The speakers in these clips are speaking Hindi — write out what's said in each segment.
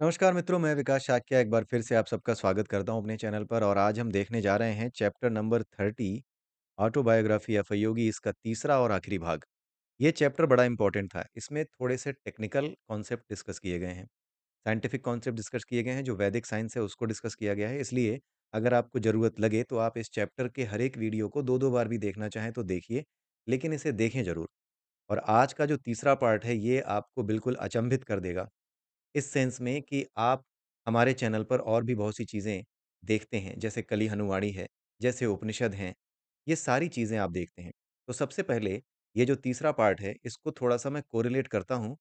नमस्कार मित्रों, मैं विकास शाक्य एक बार फिर से आप सबका स्वागत करता हूं अपने चैनल पर और आज हम देखने जा रहे हैं chapter number 30 Autobiography of a Yogi इसका तीसरा और आखिरी भाग। ये चैप्टर बड़ा इंपॉर्टेंट था। इसमें थोड़े से टेक्निकल कॉन्सेप्ट डिस्कस किए गए हैं, साइंटिफिक कॉन्सेप्ट डिस्कस किए गए हैं, जो वैदिक साइंस है उसको डिस्कस किया गया है। इसलिए अगर आपको ज़रूरत लगे तो आप इस चैप्टर के हर एक वीडियो को 2-2 बार भी देखना चाहें तो देखिए, लेकिन इसे देखें ज़रूर। और आज का जो तीसरा पार्ट है ये आपको बिल्कुल अचंभित कर देगा। इस सेंस में कि आप हमारे चैनल पर और भी बहुत सी चीज़ें देखते हैं, जैसे कली हनुवाणी है, जैसे उपनिषद हैं, ये सारी चीज़ें आप देखते हैं। तो सबसे पहले ये जो तीसरा पार्ट है, इसको थोड़ा-सा मैं कोरिलेट करता हूँ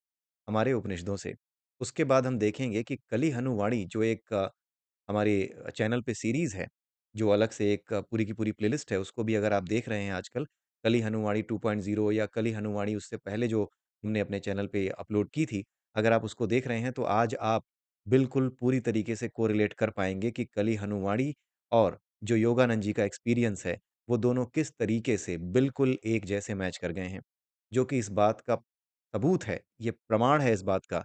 हमारे उपनिषदों से। उसके बाद हम देखेंगे कि कली हनुवाणी जो एक हमारे चैनल पे सीरीज़ है, जो अलग से एक पूरी की पूरी प्लेलिस्ट है, उसको भी अगर आप देख रहे हैं आजकल, कली हनुवाणी 2.0 या कली हनुवाणी उससे पहले जो हमने अपने चैनल पे अपलोड की थी, अगर आप उसको देख रहे हैं, तो आज आप बिल्कुल पूरी तरीके से कोरिलेट कर पाएँगे कि कली हनुवाणी और जो योगानंद जी का एक्सपीरियंस है, वो दोनों किस तरीके से बिल्कुल एक जैसे मैच कर गए हैं। जो कि इस बात का सबूत है, ये प्रमाण है इस बात का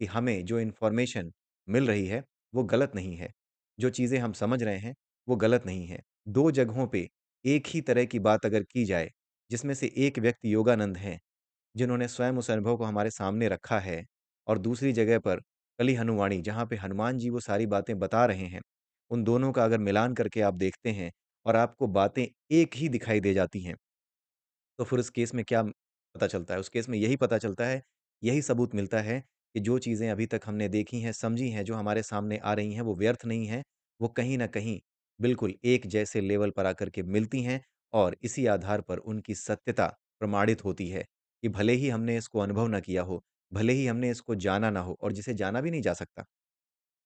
कि हमें जो इन्फॉर्मेशन मिल रही है, वो गलत नहीं है। जो चीज़ें हम समझ रहे हैं, वो गलत नहीं है। 2 जगहों पे एक ही तरह की बात अगर की जाए, जिसमें से एक व्यक्ति योगानंद हैं, जिन्होंने स्वयं उस अनुभव को हमारे सामने रखा है और दूसरी जगह पर कली हनुवाणी, जहाँ पे हनुमान जी वो सारी बातें बता रहे हैं। उन दोनों का अगर मिलान करके आप देखते हैं और आपको बातें एक ही दिखाई दे जाती हैं, तो फिर उस केस में क्या पता चलता है? उस केस में यही पता चलता है, यही सबूत मिलता है कि जो चीज़ें अभी तक हमने देखी हैं, समझी हैं, जो हमारे सामने आ रही हैं, वो व्यर्थ नहीं हैं। वो कहीं न कहीं बिल्कुल एक जैसे लेवल पर आकर के मिलती हैं और इसी आधार पर उनकी सत्यता प्रमाणित होती है कि भले ही हमने इसको अनुभव ना किया हो, भले ही हमने इसको जाना ना हो और जिसे जाना भी नहीं जा सकता।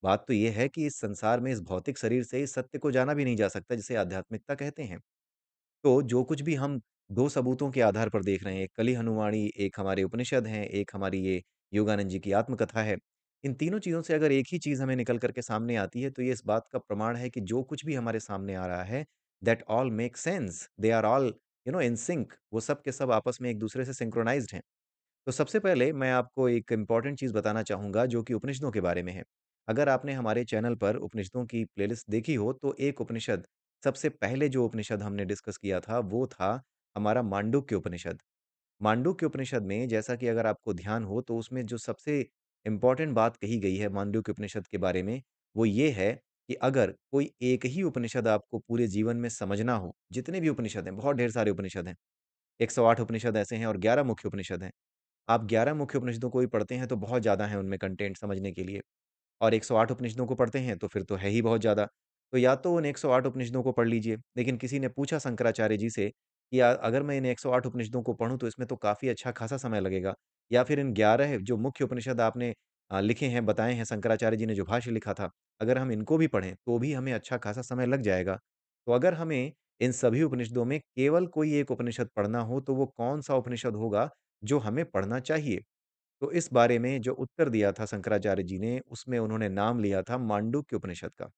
बात तो ये है कि इस संसार में, इस भौतिक शरीर से इस सत्य को जाना भी नहीं जा सकता, जिसे आध्यात्मिकता कहते हैं। तो जो कुछ भी हम 2 सबूतों के आधार पर देख रहे हैं, एक कली हनुवाणी, एक हमारे उपनिषद हैं, एक हमारी ये योगानंद जी की आत्मकथा है। इन तीनों चीज़ों से अगर एक ही चीज़ हमें निकल कर के सामने आती है, तो ये इस बात का प्रमाण है कि जो कुछ भी हमारे सामने आ रहा है, that all make sense, they are all in sync. वो सब के सब आपस में एक-दूसरे से सिंक्रोनाइज़्ड हैं। तो सबसे पहले मैं आपको एक इम्पोर्टेंट चीज़ बताना चाहूँगा जो कि उपनिषदों के बारे में है। अगर आपने हमारे चैनल पर उपनिषदों की प्लेलिस्ट देखी हो तो एक उपनिषद सबसे पहले जो उपनिषद हमने डिस्कस किया था वो था हमारा मांडुक्य उपनिषद। मांडुक्य उपनिषद में जैसा कि अगर आपको ध्यान हो तो उसमें जो सबसे इम्पोर्टेंट बात कही गई है मांडुक्य उपनिषद के बारे में, वो ये है कि अगर कोई एक ही उपनिषद आपको पूरे जीवन में समझना हो, जितने भी उपनिषद हैं, बहुत ढेर सारे उपनिषद हैं, 108 उपनिषद ऐसे हैं और 11 मुख्य उपनिषद हैं। आप 11 मुख्य उपनिषदों को भी पढ़ते हैं तो बहुत ज़्यादा है उनमें कंटेंट समझने के लिए और 108 उपनिषदों को पढ़ते हैं तो फिर तो है ही बहुत ज़्यादा। तो या तो उन 108 उपनिषदों को पढ़ लीजिए, लेकिन किसी ने पूछा शंकराचार्य जी से कि अगर मैं इन 108 उपनिषदों को पढ़ूँ तो इसमें तो काफ़ी अच्छा खासा समय लगेगा या फिर इन 11 जो मुख्य उपनिषद आपने लिखे हैं, बताए हैं शंकराचार्य जी ने जो भाष्य लिखा था, अगर हम इनको भी पढ़ें तो भी हमें अच्छा खासा समय लग जाएगा। तो अगर हमें इन सभी उपनिषदों में केवल कोई एक उपनिषद पढ़ना हो तो वो कौन-सा उपनिषद होगा जो हमें पढ़ना चाहिए? तो इस बारे में जो उत्तर दिया था शंकराचार्य जी ने, उसमें उन्होंने नाम लिया था मांडुक्य उपनिषद का।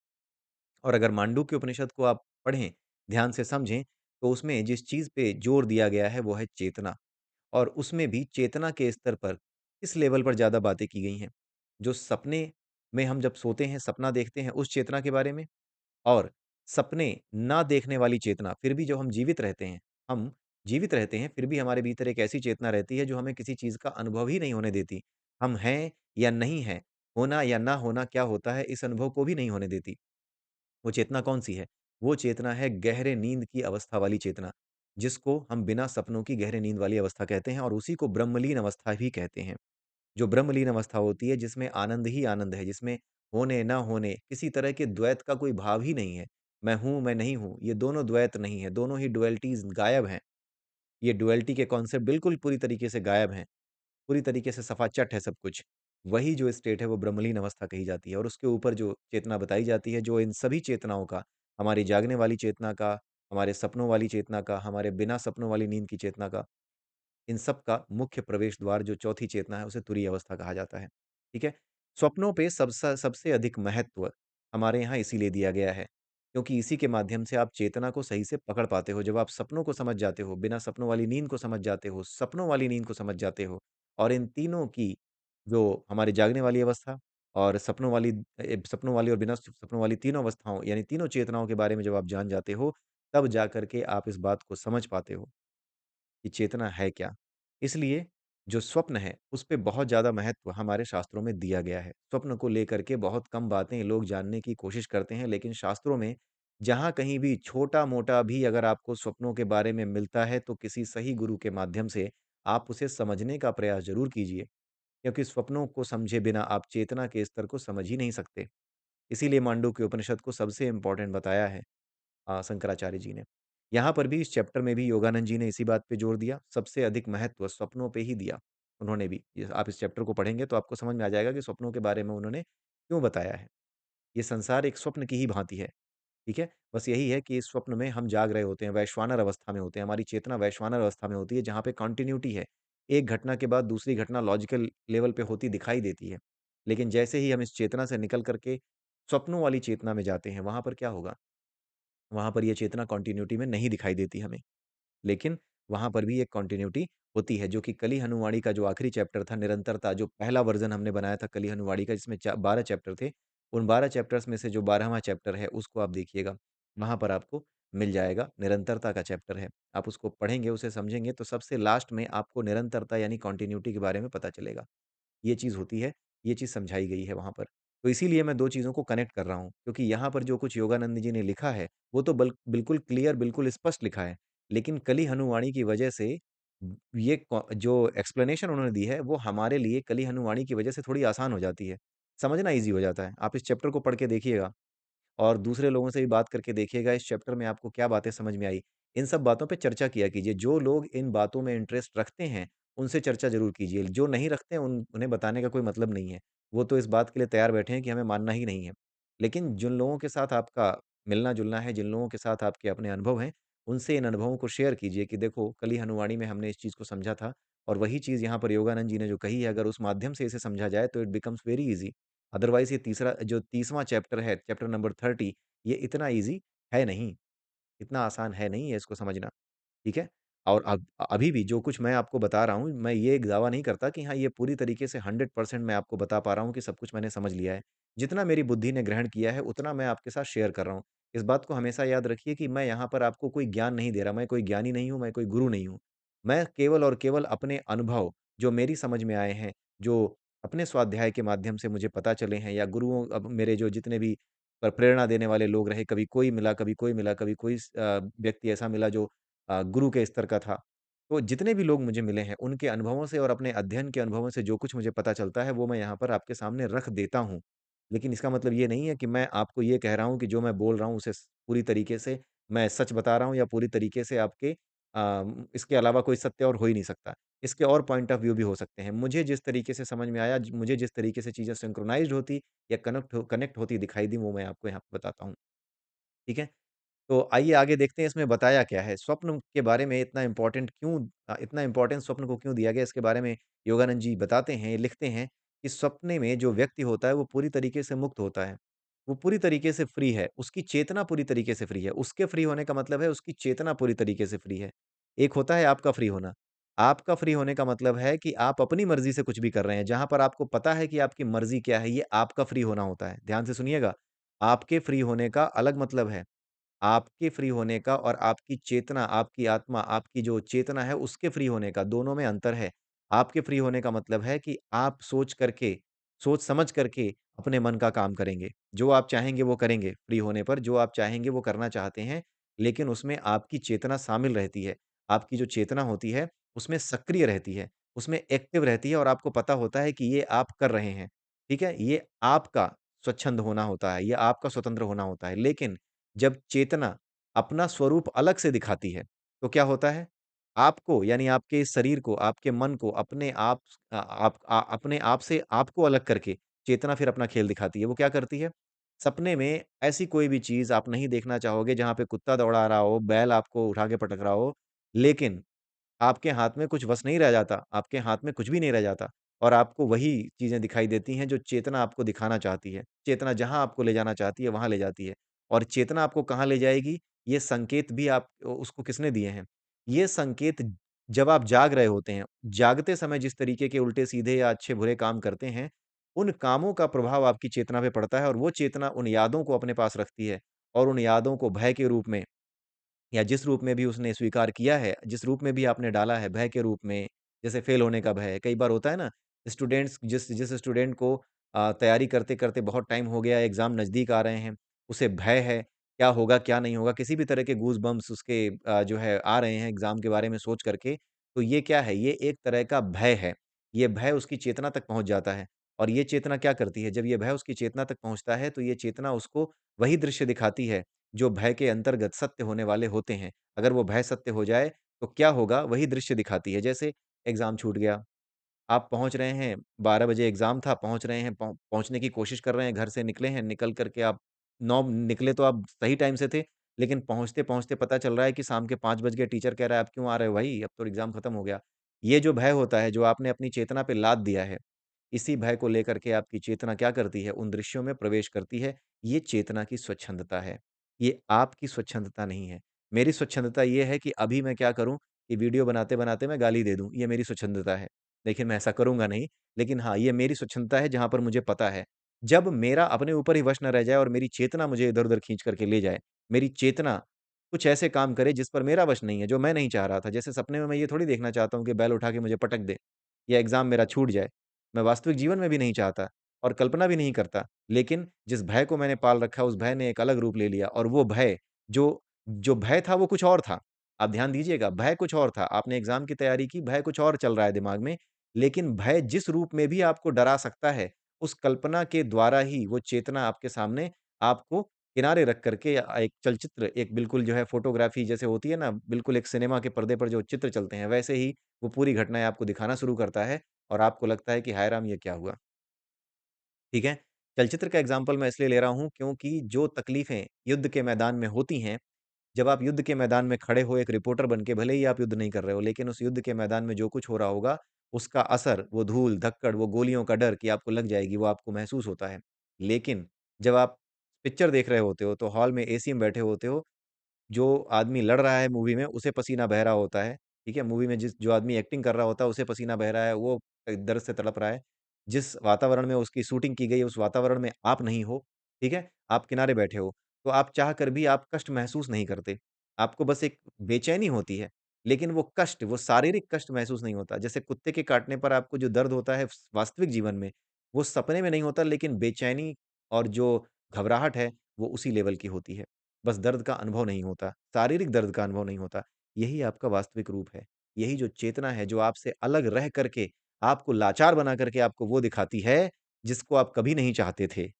और अगर मांडुक्य उपनिषद को आप पढ़ें, ध्यान से समझें, तो उसमें जिस चीज़ पे जोर दिया गया है, वो है चेतना। और उसमें भी चेतना के स्तर पर, किस लेवल पर ज़्यादा बातें की गई हैं। जो सपने में हम जब सोते हैं, सपना देखते हैं, उस चेतना के बारे में और सपने ना देखने वाली चेतना, फिर भी जो हम जीवित रहते हैं, फिर भी हमारे भीतर एक ऐसी चेतना रहती है जो हमें किसी चीज़ का अनुभव ही नहीं होने देती। हम हैं या नहीं हैं, होना या ना होना क्या होता है, इस अनुभव को भी नहीं होने देती। वो चेतना कौन-सी है? वो चेतना है गहरे नींद की अवस्था वाली चेतना, जिसको हम बिना सपनों की गहरे नींद वाली अवस्था कहते हैं और उसी को ब्रह्मलीन अवस्था भी कहते हैं। जो ब्रह्मलीन अवस्था होती है जिसमें आनंद ही आनंद है, जिसमें होने ना होने, किसी तरह के द्वैत का कोई भाव ही नहीं है। मैं हूँ, मैं नहीं हूँ, ये दोनों द्वैत नहीं है, दोनों ही डुअलिटीज़ गायब हैं। ये डुअलिटी के कॉन्सेप्ट बिल्कुल पूरी तरीके से गायब हैं, पूरी तरीके से सफाचट है सब कुछ। वही जो स्टेट है वो ब्रह्मलीन अवस्था कही जाती है और उसके ऊपर जो चेतना बताई जाती है, जो इन सभी चेतनाओं का, हमारी जागने वाली चेतना का, हमारे सपनों वाली चेतना का, हमारे बिना सपनों वाली नींद की चेतना का, इन सब का मुख्य प्रवेश द्वार जो चौथी चेतना है, उसे तुरीय अवस्था कहा जाता है। ठीक है? स्वप्नों पे सबसे अधिक महत्व हमारे यहाँ इसीलिए दिया गया है, क्योंकि इसी के माध्यम से आप चेतना को सही से पकड़ पाते हो। जब आप सपनों को समझ जाते हो, बिना सपनों वाली नींद को समझ जाते हो, सपनों वाली नींद को समझ जाते हो और इन तीनों की जो हमारी जागने वाली अवस्था और सपनों वाली और बिना सपनों वाली तीनों अवस्थाओं यानी तीनों चेतनाओं के बारे में जब आप जान जाते हो, तब जाकर के आप इस बात को समझ पाते हो कि चेतना है क्या? इसलिए जो स्वप्न है, उस पे बहुत ज़्यादा महत्व हमारे शास्त्रों में दिया गया है। स्वप्न को लेकर के बहुत कम बातें लोग जानने की कोशिश करते हैं, लेकिन शास्त्रों में जहाँ कहीं भी छोटा-मोटा भी अगर आपको स्वप्नों के बारे में मिलता है, तो किसी सही गुरु के माध्यम से आप उसे समझने का प्रयास ज़रूर कीजिए, क्योंकि स्वप्नों को समझे बिना आप चेतना के स्तर को समझ ही नहीं सकते। इसीलिए मांडुक्य उपनिषद को सबसे इम्पोर्टेंट बताया है शंकराचार्य जी ने। यहाँ पर भी इस चैप्टर में भी योगानंद जी ने इसी बात पे जोर दिया, सबसे अधिक महत्व स्वप्नों पे ही दिया, उन्होंने भी। ये आप इस चैप्टर को पढ़ेंगे तो आपको समझ में आ जाएगा कि स्वप्नों के बारे में उन्होंने क्यों बताया है। ये संसार एक स्वप्न की ही भाँति है, ठीक है? बस यही है कि इस स्वप्न में हम जाग रहे होते हैं, वैश्वानर अवस्था में होते हैं, हमारी चेतना वैश्वानर अवस्था में होती है, जहाँ पे कंटिन्यूटी है। एक घटना के बाद दूसरी घटना लॉजिकल लेवल पे होती दिखाई देती है। लेकिन जैसे ही हम इस चेतना से निकल कर के स्वप्नों वाली चेतना में जाते हैं, वहाँ पर क्या होगा? वहाँ पर ये चेतना कंटिन्यूटी में नहीं दिखाई देती हमें। लेकिन वहाँ पर भी एक कंटिन्यूटी होती है, जो कि कली हनुवाणी का जो आखिरी चैप्टर था, निरंतरता, जो पहला वर्ज़न हमने बनाया था कली हनुवाणी का, जिसमें 12 चैप्टर थे। उन 12 चैप्टर्स में से जो 12वाँ चैप्टर है, उसको आप देखिएगा। वहाँ पर आपको मिल जाएगा, निरंतरता का चैप्टर है। आप उसको पढ़ेंगे, उसे समझेंगे, तो सबसे लास्ट में आपको निरंतरता यानी कंटिन्यूटी के बारे में पता चलेगा। ये चीज़ होती है, ये चीज़ समझाई गई है वहाँ पर। तो इसीलिए मैं 2 चीज़ों को कनेक्ट कर रहा हूँ, क्योंकि यहाँ पर जो कुछ योगानंद जी ने लिखा है, वो तो बिल्कुल क्लियर, बिल्कुल स्पष्ट लिखा है। लेकिन कली हनुवाणी की वजह से ये जो एक्सप्लेनेशन उन्होंने दी है, वो हमारे लिए कली हनुवाणी की वजह से थोड़ी आसान हो जाती है। समझना ईज़ी हो जाता है। आप इस चैप्टर को पढ़ के देखिएगा और दूसरे लोगों से भी बात करके देखिएगा इस चैप्टर में आपको क्या बातें समझ में आई। इन सब बातों पे चर्चा किया कीजिए। जो लोग इन बातों में इंटरेस्ट रखते हैं, उनसे चर्चा ज़रूर कीजिए। जो नहीं रखते हैं उन्हें बताने का कोई मतलब नहीं है। वो तो इस बात के लिए तैयार बैठे हैं कि हमें मानना ही नहीं है। लेकिन जिन लोगों के साथ आपका मिलना-जुलना है, जिन लोगों के साथ आपके अपने अनुभव हैं, उनसे इन अनुभवों को शेयर कीजिए कि देखो कली हनुवाणी में हमने इस चीज़ को समझा था और वही चीज़ यहाँ पर योगानंद जी ने जो कही है अगर उस माध्यम से इसे समझा जाए तो it becomes very easy. Otherwise ये तीसरा जो 30वां चैप्टर है, चैप्टर नंबर 30 ये इतना ईज़ी है नहीं, इतना आसान है नहीं है इसको समझना, ठीक है? और अभी भी जो कुछ मैं आपको बता रहा हूँ, मैं ये एक दावा नहीं करता कि हाँ, ये पूरी तरीके से 100% मैं आपको बता पा रहा हूँ कि सब कुछ मैंने समझ लिया है। जितना मेरी बुद्धि ने ग्रहण किया है, उतना मैं आपके साथ शेयर कर रहा हूँ। इस बात को हमेशा याद रखिए कि मैं यहाँ पर आपको कोई ज्ञान नहीं दे रहा, मैं कोई ज्ञानी नहीं हूँ, मैं कोई गुरु नहीं हूँ। मैं केवल और केवल अपने अनुभव, जो मेरी समझ में आए हैं, जो अपने स्वाध्याय के माध्यम से मुझे पता चले हैं या गुरुओं अब मेरे जो जितने भी प्रेरणा देने वाले लोग रहे, कभी कोई मिला, कभी कोई मिला, कभी कोई व्यक्ति ऐसा मिला जो गुरु के स्तर का था। तो जितने भी लोग मुझे मिले हैं, उनके अनुभवों से और अपने अध्ययन के अनुभवों से जो कुछ मुझे पता चलता है, वो मैं यहाँ पर आपके सामने रख देता हूँ। लेकिन इसका मतलब ये नहीं है कि मैं आपको ये कह रहा हूँ कि जो मैं बोल रहा हूँ, उसे पूरी तरीके से मैं सच बता रहा हूँ या पूरी तरीके से आपके इसके अलावा कोई सत्य और हो ही नहीं सकता। इसके और पॉइंट ऑफ व्यू भी हो सकते हैं। मुझे जिस तरीके से समझ में आया, मुझे जिस तरीके से चीज़ें सिंक्रोनाइज़्ड होती या कनेक्ट होती दिखाई दी, वो मैं आपको यहाँ पे बताता हूँ। ठीक है? तो आइए आगे देखते हैं इसमें बताया क्या है। स्वप्न के बारे में इतना इम्पोर्टेंस स्वप्न को क्यों दिया गया इसके बारे में योगानंद जी बताते हैं, लिखते हैं कि सपने में जो व्यक्ति होता है वो पूरी तरीके से मुक्त होता है। वो पूरी तरीके से फ्री है, उसकी चेतना पूरी तरीके से फ्री है। उसके फ्री होने का मतलब है उसकी चेतना पूरी तरीके से फ्री है। एक होता है आपका फ्री होना। आपका फ्री होने का मतलब है कि आप अपनी मर्ज़ी से कुछ भी कर रहे हैं। जहाँ पर आपको पता है कि आपकी मर्ज़ी क्या है, ये आपका फ्री होना होता है। ध्यान से सुनिएगा, आपके फ्री होने का अलग मतलब है। आपके फ्री होने का और आपकी चेतना, आपकी आत्मा, आपकी जो चेतना है उसके फ्री होने का, दोनों में अंतर है। आपके फ्री होने का मतलब है कि आप सोच समझ करके अपने मन का काम करेंगे। जो आप चाहेंगे वो करेंगे फ्री होने पर, जो आप चाहेंगे वो करना चाहते हैं, लेकिन उसमें आपकी चेतना शामिल रहती है। आपकी जो चेतना होती है, उसमें सक्रिय रहती है, उसमें एक्टिव रहती है और आपको पता होता है कि ये आप कर रहे हैं। ठीक है? ये आपका स्वच्छंद होना होता है, ये आपका स्वतंत्र होना होता है। लेकिन जब चेतना अपना स्वरूप अलग से दिखाती है, तो क्या होता है? आपको यानी आपके इस शरीर को, आपके मन को अपने आप से आपको अलग करके चेतना फिर अपना खेल दिखाती है। वो क्या करती है? सपने में ऐसी कोई भी चीज़ आप नहीं देखना चाहोगे जहाँ पे कुत्ता दौड़ा रहा हो, बैल आपको उठा के पटक रहा हो, लेकिन आपके हाथ में कुछ वश नहीं रह जाता, आपके हाथ में कुछ भी नहीं रह जाता और आपको वही चीज़ें दिखाई देती हैं जो चेतना आपको दिखाना चाहती है। चेतना जहाँ आपको ले जाना चाहती है, वहाँ ले जाती है और चेतना आपको कहाँ ले जाएगी, ये संकेत भी आप उसको किसने दिए हैं? ये संकेत जब आप जाग रहे होते हैं, जागते समय जिस तरीके के उल्टे-सीधे या अच्छे-बुरे काम करते हैं, उन कामों का प्रभाव आपकी चेतना पे पड़ता है और वो चेतना उन यादों को अपने पास रखती है और उन यादों को भय के रूप में या जिस रूप में भी उसने स्वीकार किया है, जिस रूप में भी आपने डाला है भय के रूप में, जैसे फेल होने का भय, कई बार होता है ना, स्टूडेंट्स जिस जिस स्टूडेंट को तैयारी करते-करते बहुत टाइम हो गया है, एग्ज़ाम नज़दीक आ रहे हैं, उसे भय है, क्या होगा, क्या नहीं होगा, किसी भी तरह के गूज़बम्प्स उसके जो है आ रहे हैं एग्ज़ाम के बारे में सोच कर के, तो ये क्या है, ये एक तरह का भय है। ये भय उसकी चेतना तक पहुँच जाता है और ये चेतना क्या करती है, जब ये भय उसकी चेतना तक पहुँचता है, तो ये चेतना उसको वही दृश्य दिखाती है जो भय के अंतर्गत सत्य होने वाले होते हैं। अगर वो भय सत्य हो जाए, तो क्या होगा वही दृश्य दिखाती है। जैसे एग्ज़ाम छूट गया, आप पहुँच रहे हैं, 12 बजे एग्ज़ाम था, पहुँच रहे हैं, पहुँचने की कोशिश कर रहे हैं, घर से निकले हैं, निकल कर के आप 9 निकले तो आप सही टाइम से थे, लेकिन पहुँचते-पहुँचते पता चल रहा है कि शाम के 5 बज गए, टीचर कह रहा है, "अब क्यों आ रहे हो भाई? अब तो एग्ज़ाम खत्म हो गया।" ये जो भय होता है, जो आपने अपनी चेतना पे लाद दिया है, इसी भय को लेकर के आपकी चेतना क्या करती है, उन दृश्यों में प्रवेश करती है। ये चेतना की स्वच्छंदता है। ये आपकी स्वच्छंदता नहीं है। मेरी स्वच्छंदता ये है कि अभी मैं क्या करूँ कि वीडियो बनाते-बनाते मैं गाली दे दूँ, ये मेरी स्वच्छंदता है। देखिए, मैं ऐसा करूँगा नहीं, लेकिन हाँ, ये मेरी स्वच्छंदता है जहाँ पर मुझे पता है। जब मेरा अपने ऊपर ही वश ना रह जाए और मेरी चेतना मुझे इधर-उधर खींच कर के ले जाए, मेरी चेतना कुछ ऐसे काम करे जिस पर मेरा वश नहीं है, जो मैं नहीं चाह रहा था। जैसे सपने में मैं ये थोड़ी देखना चाहता हूँ कि बैल उठा के मुझे पटक दे या एग्ज़ाम मेरा छूट जाए। मैं वास्तविक जीवन में भी नहीं चाहता और कल्पना भी नहीं करता। लेकिन जिस भय को मैंने पाल रखा, उस भय ने एक अलग रूप ले लिया और वो भय जो जो भय था वो कुछ और था। आप ध्यान दीजिएगा, भय कुछ और था। आपने एग्ज़ाम की तैयारी की, भय कुछ और चल रहा है दिमाग में, लेकिन भय जिस रूप में भी आपको डरा सकता है, उस कल्पना के द्वारा ही वो चेतना आपके सामने आपको किनारे रख कर के एक चलचित्र, एक बिल्कुल जो है फ़ोटोग्राफ़ी जैसे होती है ना, बिल्कुल एक सिनेमा के पर्दे पर जो चित्र चलते हैं, वैसे ही वो पूरी घटनाएँ आपको दिखाना शुरू करता है और आपको लगता है कि हाय राम! ये क्या हुआ? ठीक है? चलचित्र का एग्ज़ाम्पल मैं इसलिए ले रहा हूँ क्योंकि जो तकलीफ़ें युद्ध के मैदान में होती हैं, जब आप युद्ध के मैदान में खड़े हो एक रिपोर्टर बन के, भले ही आप युद्ध नहीं कर रहे हो, लेकिन उस युद्ध के मैदान में जो कुछ हो रहा होगा, उसका असर, वो धूल, धक्कड़, वो गोलियों का डर कि आपको लग जाएगी, वो आपको महसूस होता है। लेकिन जब आप पिक्चर देख रहे होते हो, तो हॉल में एसी में बैठे होते हो, जो आदमी लड़ रहा है मूवी में, उसे पसीना बह रहा होता है, ठीक है? मूवी में जो आदमी एक्टिंग कर रहा होता है, उसे पसीना बह रहा है, वो दर्द से तड़प रहा है। जिस वातावरण में उसकी शूटिंग की गई है, उस वातावरण में आप नहीं हो, ठीक है? आप किनारे बैठे हो, तो आप चाह कर भी आप कष्ट महसूस नहीं करते। आपको बस एक बेचैनी होती है, लेकिन वो कष्ट, वो शारीरिक कष्ट महसूस नहीं होता। जैसे कुत्ते के काटने पर आपको जो दर्द होता है वास्तविक जीवन में, वो सपने में नहीं होता, लेकिन बेचैनी और जो घबराहट है, वो उसी लेवल की होती है। बस दर्द का अनुभव नहीं होता, शारीरिक दर्द का अनुभव नहीं होता। यही आपका वास्तविक रूप है। यही जो चेतना है, जो आपसे अलग रह कर के, आपको लाचार बना करके आपको वो दिखाती है, जिसको आप कभी नहीं चाहते थे।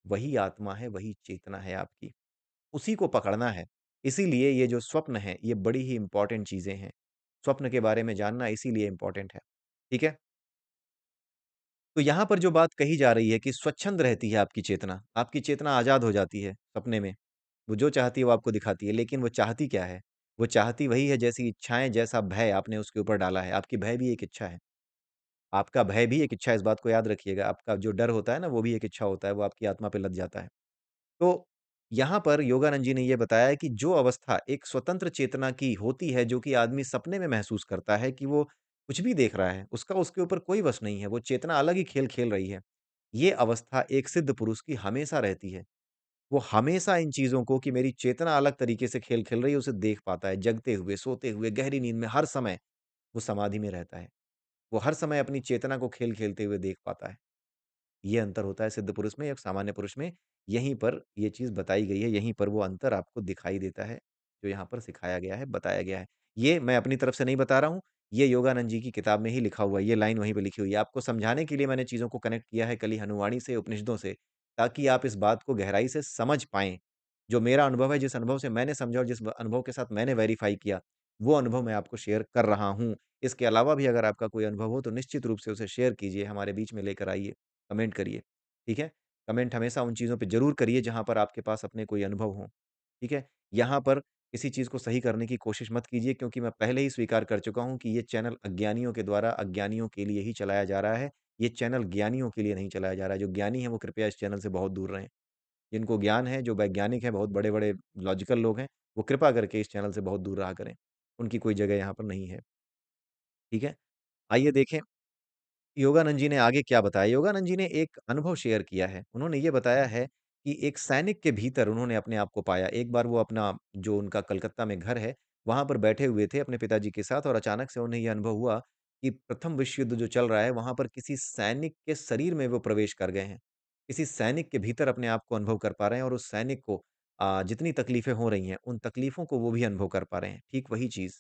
वही आत्मा है, वही चेतना है आपकी। उसी को पकड़ना है। इसीलिए ये जो स्वप्न है, ये बड़ी ही इम्पोर्टेंट चीज़ें हैं। स्वप्न के बारे में जानना इसीलिए इम्पोर्टेंट है। ठीक है? तो यहाँ पर जो बात कही जा रही है कि स्वच्छंद रहती है आपकी चेतना आज़ाद हो जाती है सपने में। वो जो चाहती है वो आपको दिखाती है, लेकिन वो चाहती क्या है? वो चाहती वही है जैसी इच्छाएँ, जैसा भय आपने उसके ऊपर डाला है। आपकी भय भी एक इच्छा है। आपका भय भी एक इच्छा है, इस बात को याद रखिएगा। आपका जो डर होता है ना, वो भी एक इच्छा होता है, वो आपकी आत्मा पे लद जाता है। तो यहाँ पर योगानंद जी ने ये बताया है कि जो अवस्था एक स्वतंत्र चेतना की होती है, जो कि आदमी सपने में महसूस करता है कि वो कुछ भी देख रहा है, उसका उसके ऊपर कोई वश नहीं है, वो चेतना अलग ही खेल खेल रही है। ये अवस्था एक सिद्ध पुरुष की हमेशा रहती है। वो हमेशा इन चीज़ों को कि मेरी चेतना अलग तरीके से खेल खेल रही है, उसे देख पाता है, जगते हुए, सोते हुए, गहरी नींद में, हर समय वो समाधि में रहता है। वो हर समय अपनी चेतना को खेल खेलते हुए देख पाता है। ये अंतर होता है सिद्ध पुरुष में या सामान्य पुरुष में, यहीं पर ये चीज़ बताई गई है, यहीं पर वो अंतर आपको दिखाई देता है, जो यहाँ पर सिखाया गया है, बताया गया है। ये मैं अपनी तरफ से नहीं बता रहा हूँ, ये योगानंद जी की किताब में ही लिखा हुआ है, ये लाइन वहीं पे लिखी हुई है। आपको समझाने के लिए मैंने चीज़ों को कनेक्ट किया है कली हनुवाणी से, उपनिषदों से, ताकि आप इस बात को गहराई से समझ पाएँ। जो मेरा अनुभव है, जिस अनुभव से मैंने समझा और जिस अनुभव के साथ मैंने वेरीफ़ाई किया, वो अनुभव मैं आपको शेयर कर रहा हूँ। इसके अलावा भी अगर आपका कोई अनुभव हो, तो निश्चित रूप से उसे शेयर कीजिए, हमारे बीच में लेकर आइए, कमेंट करिए। ठीक है? कमेंट हमेशा उन चीज़ों पे ज़रूर करिए जहाँ पर आपके पास अपने कोई अनुभव हों, ठीक है? यहाँ पर किसी चीज़ को सही करने की कोशिश मत कीजिए क्योंकि मैं पहले ही स्वीकार कर चुका हूँ कि ये चैनल अज्ञानियों के द्वारा अज्ञानियों के लिए ही चलाया जा रहा है। ये चैनल ज्ञानियों के लिए नहीं चलाया जा रहा है। जो ज्ञानी हैं वो कृपया इस चैनल से बहुत दूर रहें। जिनको ज्ञान है, जो वैज्ञानिक हैं, बहुत बड़े-बड़े लॉजिकल लोग हैं, वो कृपा करके इस चैनल से बहुत दूर रहा करें। उनकी कोई जगह यहाँ पर नहीं है। ठीक है? आइए देखें योगानंद जी ने आगे क्या बताया? योगानंद जी ने एक अनुभव शेयर किया है। उन्होंने ये बताया है कि एक सैनिक के भीतर उन्होंने अपने आप को पाया। एक बार वो अपना जो उनका कलकत्ता में घर है, वहाँ पर बैठे हुए थे अपने पिताजी के साथ और अचानक से उन्हें ये अनुभव हुआ कि प्रथम विश्व युद्ध जो चल रहा है, वहाँ पर किसी सैनिक के शरीर में वो प्रवेश कर गए हैं। किसी सैनिक के भीतर अपने आप को अनुभव कर पा रहे हैं और उस सैनिक को जितनी तकलीफ़ें हो रही हैं, उन तकलीफ़ों को वो भी अनुभव कर पा रहे हैं। ठीक वही चीज़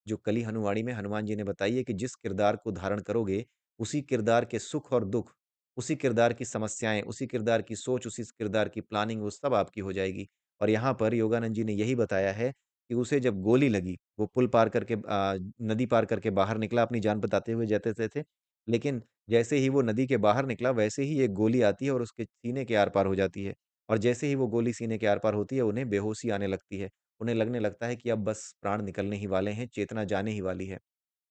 जो कली हनुमाड़ी में हनुमान जी ने बताई है कि जिस किरदार को धारण करोगे, उसी किरदार के सुख और दुःख, उसी किरदार की समस्याएँ, उसी किरदार की सोच, उसी किरदार की प्लानिंग वो सब आपकी हो जाएगी। और यहाँ पर योगानंद जी ने यही बताया है कि उसे जब गोली लगी, वो पुल पार करके नदी पार करके बाहर निकला अपनी जान बचाते हुए जाते थे। लेकिन जैसे ही वो नदी के बाहर निकला, वैसे ही एक गोली आती है और उसके सीने के आर-पार हो जाती है। और जैसे ही वो गोली सीने के आर-पार होती है, उन्हें बेहोशी आने लगती है। उन्हें लगने लगता है कि अब बस प्राण निकलने ही वाले हैं, चेतना जाने ही वाली है।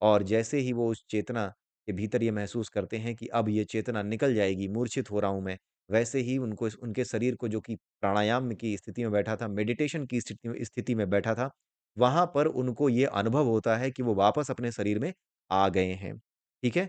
और जैसे ही वो उस चेतना के भीतर ये महसूस करते हैं कि अब ये चेतना निकल जाएगी, मूर्छित हो रहा हूँ मैं, वैसे ही उनको उनके शरीर को जो कि प्राणायाम की स्थिति में बैठा था, मेडिटेशन की स्थिति में बैठा था, वहाँ पर उनको ये अनुभव होता है कि वो वापस अपने शरीर में आ गए हैं। ठीक है?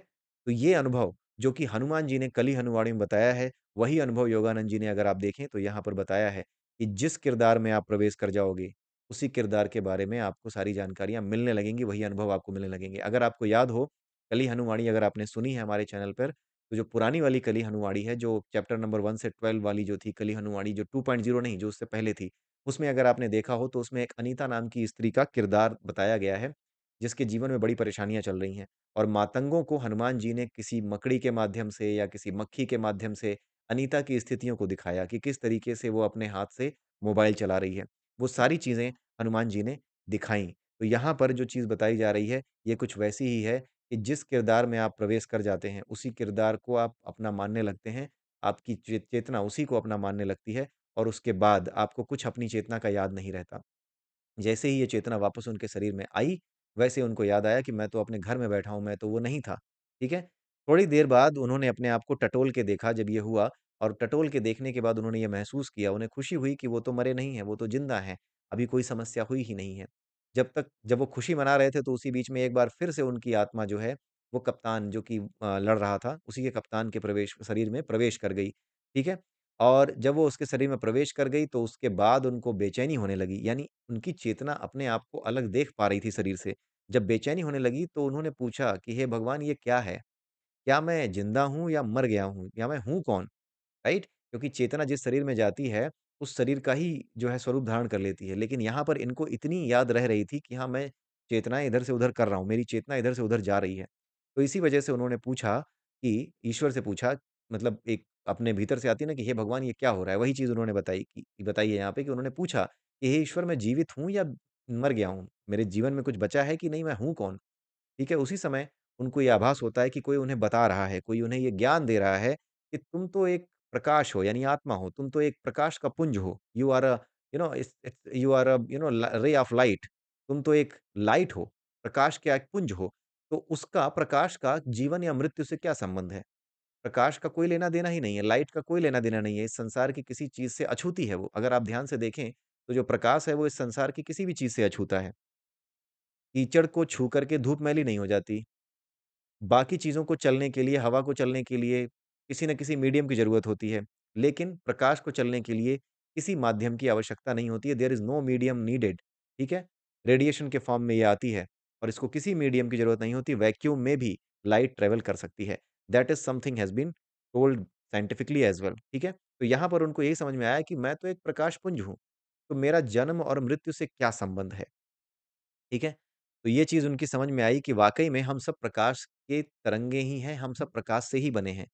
तो ये अनुभव जो कि हनुमान जी ने कली हनुमाड़ी में बताया है, वही अनुभव योगानंद जी ने अगर आप देखें तो यहाँ पर बताया है कि जिस किरदार में आप प्रवेश कर जाओगे, उसी किरदार के बारे में आपको सारी जानकारियाँ मिलने लगेंगी, वही अनुभव आपको मिलने लगेंगे। अगर आपको याद हो, कली हनुमाड़ी अगर आपने सुनी है हमारे चैनल पर, तो जो पुरानी वाली कली हनुमाड़ी है, जो चैप्टर नंबर 1 से 12 वाली जो थी कली हनुमाड़ी, जो 2.0 नहीं, जो उससे पहले थी, उसमें अगर आपने देखा हो, तो उसमें एक अनीता नाम की स्त्री का किरदार बताया गया है, जिसके जीवन में बड़ी परेशानियाँ चल रही हैं। और मातंगों को हनुमान जी ने किसी मकड़ी के माध्यम से या किसी मक्खी के माध्यम से अनीता की स्थितियों को दिखाया कि किस तरीके से वो अपने हाथ से मोबाइल चला रही है। वो सारी चीज़ें हनुमान जी ने दिखाई। तो यहाँ पर जो चीज़ बताई जा रही है, ये कुछ वैसी ही है कि जिस किरदार में आप प्रवेश कर जाते हैं, उसी किरदार को आप अपना मानने लगते हैं। आपकी चेतना उसी को अपना मानने लगती है और उसके बाद आपको कुछ अपनी चेतना का याद नहीं रहता। जैसे ही ये चेतना वापस उनके शरीर में आई, वैसे उनको याद आया कि मैं तो अपने घर में बैठा हूँ, मैं तो वो नहीं था। ठीक है? थोड़ी देर बाद उन्होंने अपने आप को टटोल के देखा जब ये हुआ और टटोल के देखने के बाद उन्होंने ये महसूस किया, उन्हें खुशी हुई कि वो तो मरे नहीं हैं, वो तो ज़िंदा हैं, अभी कोई समस्या हुई ही नहीं है। जब वो खुशी मना रहे थे तो उसी बीच में एक बार फिर से उनकी आत्मा जो है, वो कप्तान जो कि लड़ रहा था, उसी के कप्तान के प्रवेश शरीर में प्रवेश कर गई। ठीक है? और जब वो उसके शरीर में प्रवेश कर गई, तो उसके बाद उनको बेचैनी होने लगी, यानी उनकी चेतना अपने आप को अलग देख पा रही थी शरीर से। जब बेचैनी होने लगी, तो उन्होंने पूछा कि, "हे भगवान, ये क्या है? क्या मैं ज़िंदा हूँ या मर गया हूँ? या मैं हूँ कौन?" राइट? क्योंकि चेतना जिस शरीर में जाती है, उस शरीर का ही जो है स्वरूप धारण कर लेती है। लेकिन यहाँ पर इनको इतनी याद रह रही थी कि हाँ, मैं चेतनाएँ इधर से उधर कर रहा हूँ, मेरी चेतना इधर से उधर जा रही है। तो इसी वजह से उन्होंने पूछा कि ईश्वर से पूछा मतलब एक अपने भीतर से आती है ना कि हे भगवान ये क्या हो रहा है? वही चीज़ उन्होंने बताई है यहाँ पे कि उन्होंने पूछा कि हे ईश्वर मैं जीवित हूँ या मर गया हूँ? मेरे जीवन में कुछ बचा है कि नहीं? मैं हूँ कौन? ठीक है? उसी समय उनको ये आभास होता है कि कोई उन्हें बता रहा है, कोई उन्हें ये ज्ञान दे रहा है कि तुम तो एक प्रकाश हो यानी आत्मा हो, तुम तो एक प्रकाश का पुंज हो। You are a, it's you are a, ल रे ऑफ लाइट। तुम तो एक लाइट हो, प्रकाश का एक पुंज हो। तो उसका प्रकाश का जीवन या मृत्यु से क्या संबंध है? प्रकाश का कोई लेना-देना ही नहीं है, लाइट का कोई लेना-देना नहीं है। इस संसार की किसी चीज़ से अछूती है वो। अगर आप ध्यान से देखें, तो जो प्रकाश है वो इस संसार की किसी भी चीज़ से अछूता है। कीचड़ को छू करके धूप मैली नहीं हो जाती। बाकी चीज़ों को चलने के लिए, हवा को चलने के लिए किसी न किसी मीडियम की ज़रूरत होती है। लेकिन प्रकाश को चलने के लिए किसी माध्यम की आवश्यकता नहीं होती है, there is no medium needed, ठीक है? रेडिएशन के फॉर्म में ये आती है और इसको किसी मीडियम की ज़रूरत नहीं होती, वैक्यूम में भी लाइट ट्रैवल कर सकती है। That is something has been told scientifically as well, ठीक है? तो यहाँ पर उनको यही समझ में आया कि मैं तो एक प्रकाश पुंज हूँ, तो मेरा जन्म और मृत्यु से क्या संबंध है? ठीक है? तो ये चीज़ उनकी समझ में आई कि वाक़ई में हम सब प्रकाश के तरंगे ही हैं, हम सब प्रकाश से ही बने हैं।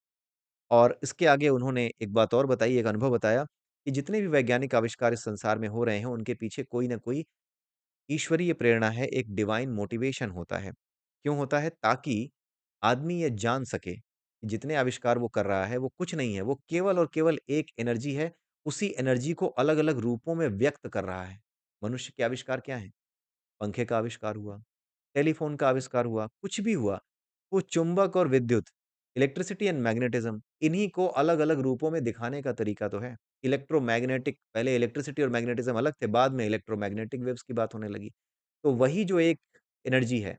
और इसके आगे उन्होंने एक बात और बताई, एक अनुभव बताया कि जितने भी वैज्ञानिक आविष्कार इस संसार में हो रहे हैं, उनके पीछे कोई न कोई ईश्वरीय प्रेरणा है, एक डिवाइन मोटिवेशन होता है। क्यों होता है? ताकि आदमी ये जान सके, कि जितने आविष्कार वो कर रहा है, वो कुछ नहीं है, वो केवल और केवल एक एनर्जी है, उसी एनर्जी को अलग-अलग रूपों में व्यक्त कर रहा है। मनुष्य के आविष्कार क्या हैं? पंखे का आविष्कार हुआ, टेलीफ़ोन का आविष्कार हुआ, कुछ भी हुआ, वो चुंबक और विद्युत, इलेक्ट्रिसिटी एंड मैग्नेटिज़्म इन्हीं को अलग-अलग रूपों में दिखाने का तरीका तो है। इलेक्ट्रोमैग्नेटिक पहले इलेक्ट्रिसिटी और मैग्नेटिज़्म अलग थे, बाद में इलेक्ट्रोमैग्नेटिक वेव्स की बात होने लगी। तो वही जो एक एनर्जी है,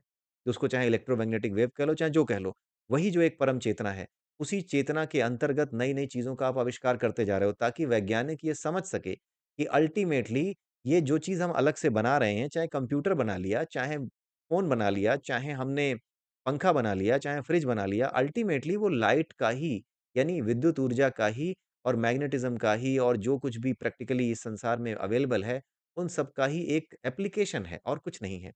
तो उसको चाहे इलेक्ट्रोमैग्नेटिक वेव कह लो, चाहे जो कह लो, वही जो एक परम चेतना है, उसी चेतना के अंतर्गत नई-नई चीज़ों का आप आविष्कार करते जा रहे हो ताकि वैज्ञानिक ये समझ सके कि अल्टीमेटली ये जो चीज़ हम अलग से बना रहे हैं, चाहे कंप्यूटर बना लिया, चाहे फ़ोन बना लिया, चाहे हमने पंखा बना लिया, चाहे फ्रिज बना लिया, अल्टीमेटली वो लाइट का ही यानी विद्युत ऊर्जा का ही और मैग्नेटिज़्म का ही और जो कुछ भी प्रैक्टिकली इस संसार में अवेलेबल है, उन सब का ही एक एप्लीकेशन है और कुछ नहीं है।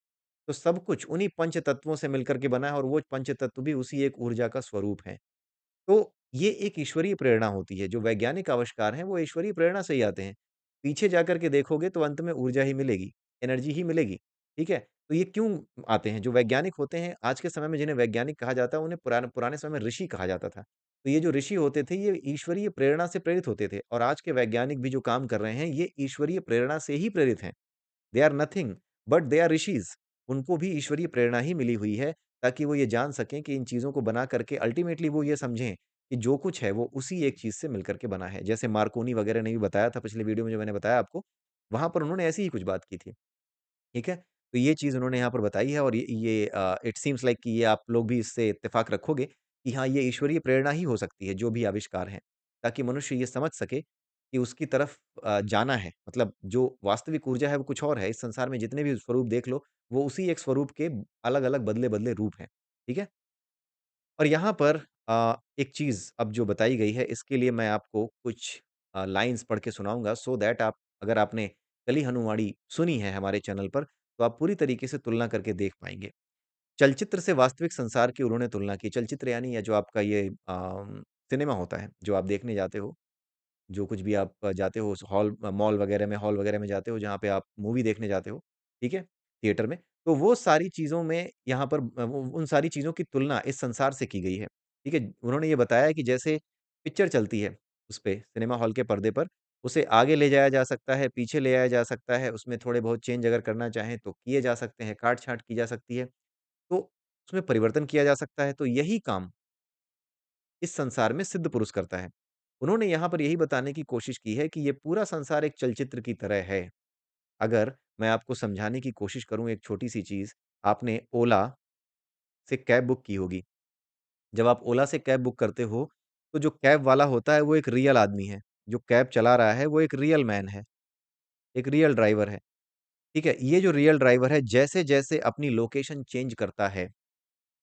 तो सब कुछ उन्हीं पंच तत्वों से मिलकर के बना है और वो पंच तत्व भी उसी एक ऊर्जा का स्वरूप है। तो ये एक ईश्वरीय प्रेरणा होती है, जो वैज्ञानिक आविष्कार हैं, वो ईश्वरीय प्रेरणा से ही आते हैं। पीछे जाकर के देखोगे तो अंत में ऊर्जा ही मिलेगी, एनर्जी ही मिलेगी, ठीक है? तो ये क्यों आते हैं? जो वैज्ञानिक होते हैं, आज के समय में जिन्हें वैज्ञानिक कहा जाता है, उन्हें पुराने पुराने समय में ऋषि कहा जाता था। तो ये जो ऋषि होते थे, ये ईश्वरीय प्रेरणा से प्रेरित होते थे और आज के वैज्ञानिक भी जो काम कर रहे हैं, ये ईश्वरीय प्रेरणा से ही प्रेरित हैं। They are nothing but they are rishis. उनको भी ईश्वरीय प्रेरणा ही मिली हुई है, ताकि वो ये जान सकें कि इन चीज़ों को बना करके अल्टीमेटली वो ये समझें कि जो कुछ है वो उसी एक चीज़ से मिलकर के बना है। जैसे मार्कोनी वगैरह ने भी बताया था पिछले वीडियो में जो मैंने बताया आपको, वहाँ पर उन्होंने ऐसी ही कुछ बात की थी। ठीक है? तो ये चीज़ उन्होंने यहाँ पर बताई है और इट सीम्स लाइक कि ये आप लोग भी इससे इत्तेफ़ाक रखोगे कि हाँ, ये ईश्वरीय प्रेरणा ही हो सकती है, जो भी आविष्कार हैं, ताकि मनुष्य ये समझ सके कि उसकी तरफ जाना है। मतलब जो वास्तविक ऊर्जा है, वो कुछ और है। इस संसार में जितने भी स्वरूप देख लो, वो उसी एक स्वरूप के अलग-अलग, बदले-बदले रूप हैं। ठीक है? और यहाँ पर एक चीज़ अब जो बताई गई है, इसके लिए मैं आपको कुछ लाइन्स पढ़ के सुनाऊँगा सो दैट आप अगर आपने कली हनुमाड़ी सुनी है हमारे चैनल पर, तो आप पूरी तरीके से तुलना करके देख पाएँगे। चलचित्र से वास्तविक संसार की उन्होंने तुलना की। चलचित्र यानी ये जो आपका ये सिनेमा होता है, जो आप देखने जाते हो, जो कुछ भी आप जाते हो उस हॉल वगैरह में जाते हो जहाँ पे आप मूवी देखने जाते हो, ठीक है? थिएटर में, तो वो सारी चीज़ों में यहाँ पर वो उन सारी चीज़ों की तुलना इस संसार से की गई है, ठीक है? उन्होंने ये बताया है कि जैसे पिक्चर चलती है उसपे सिनेमा हॉल के पर्दे पर, उसे आगे ले जाया जा सकता है, पीछे ले आया जा सकता है, उसमें थोड़े बहुत चेंज अगर करना चाहें तो किए जा सकते हैं, काट-छाँट की जा सकती है, तो उसमें परिवर्तन किया जा सकता है। तो यही काम इस संसार में सिद्ध पुरुष करता है। उन्होंने यहाँ पर यही बताने की कोशिश की है कि ये पूरा संसार एक चलचित्र की तरह है। अगर मैं आपको समझाने की कोशिश करूँ एक छोटी-सी चीज़, आपने ओला से कैब बुक की होगी। जब आप ओला से कैब बुक करते हो, तो जो कैब वाला होता है वो एक रियल आदमी है। जो कैब चला रहा है वो एक रियल मैन है, एक रियल ड्राइवर है। ठीक है? ये जो रियल ड्राइवर है जैसे-जैसे अपनी लोकेशन चेंज करता है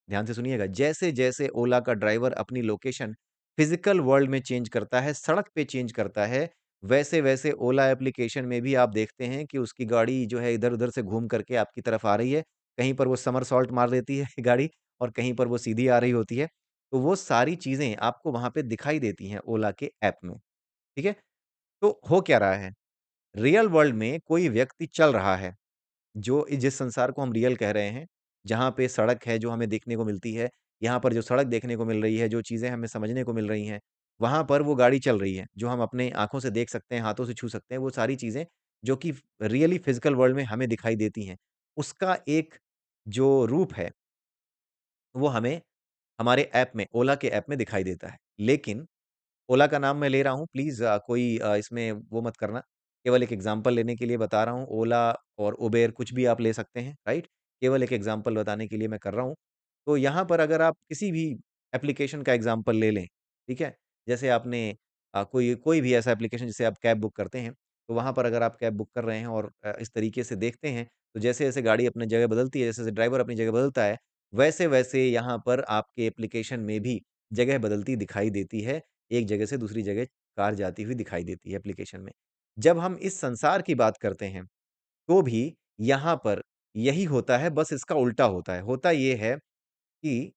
ध्यान से सुनिएगा, जैसे-जैसे ओला का ड्राइवर अपनी लोकेशन फिज़िकल वर्ल्ड में चेंज करता है, सड़क पे चेंज करता है, वैसे-वैसे ओला एप्लीकेशन में भी आप देखते हैं कि उसकी गाड़ी जो है इधर-उधर से घूम करके आपकी तरफ आ रही है। कहीं पर वो समरसॉल्ट मार देती है गाड़ी और कहीं पर वो सीधी आ रही होती है। तो वो सारी चीज़ें आपको वहाँ पे दिखाई देती हैं ओला के ऐप में, ठीक है? तो हो क्या रहा है? रियल वर्ल्ड में कोई व्यक्ति चल रहा है। जो जिस संसार को हम रियल कह रहे हैं, जहाँ पे सड़क है जो हमें देखने को मिलती है, यहाँ पर जो सड़क देखने को मिल रही है, जो चीज़ें हमें समझने को मिल रही हैं, वहाँ पर वो गाड़ी चल रही है, जो हम अपने आँखों से देख सकते हैं, हाथों से छू सकते हैं, वो सारी चीज़ें जो कि रियली फिज़िकल वर्ल्ड में हमें दिखाई देती हैं। उसका एक जो रूप है, वो हमें हमारे ऐप में, ओला के ऐप में दिखाई देता है। लेकिन ओला का नाम मैं ले रहा हूँ, प्लीज़ कोई इसमें वो मत करना। केवल एक एग्ज़ाम्पल लेने के लिए बता रहा हूँ। ओला और उबेर कुछ भी आप ले सकते हैं, राइट? केवल एक एग्ज़ाम्पल बताने के लिए मैं कर रहा हूँ। तो यहाँ पर अगर आप किसी भी एप्लीकेशन का एग्ज़ाम्पल ले लें, ठीक है? जैसे आपने कोई कोई भी ऐसा एप्लीकेशन जिससे आप कैब बुक करते हैं, तो वहाँ पर अगर आप कैब बुक कर रहे हैं और इस तरीके से देखते हैं, तो जैसे-जैसे गाड़ी अपनी जगह बदलती है, जैसे-जैसे ड्राइवर अपनी जगह बदलता है, वैसे-वैसे यहाँ पर आपके एप्लीकेशन में भी जगह बदलती दिखाई देती है। एक जगह से दूसरी जगह कार जाती हुई दिखाई देती है एप्लीकेशन में। जब हम इस संसार की बात करते हैं, तो भी यहाँ पर यही होता है, बस इसका उल्टा होता है। होता ये है कि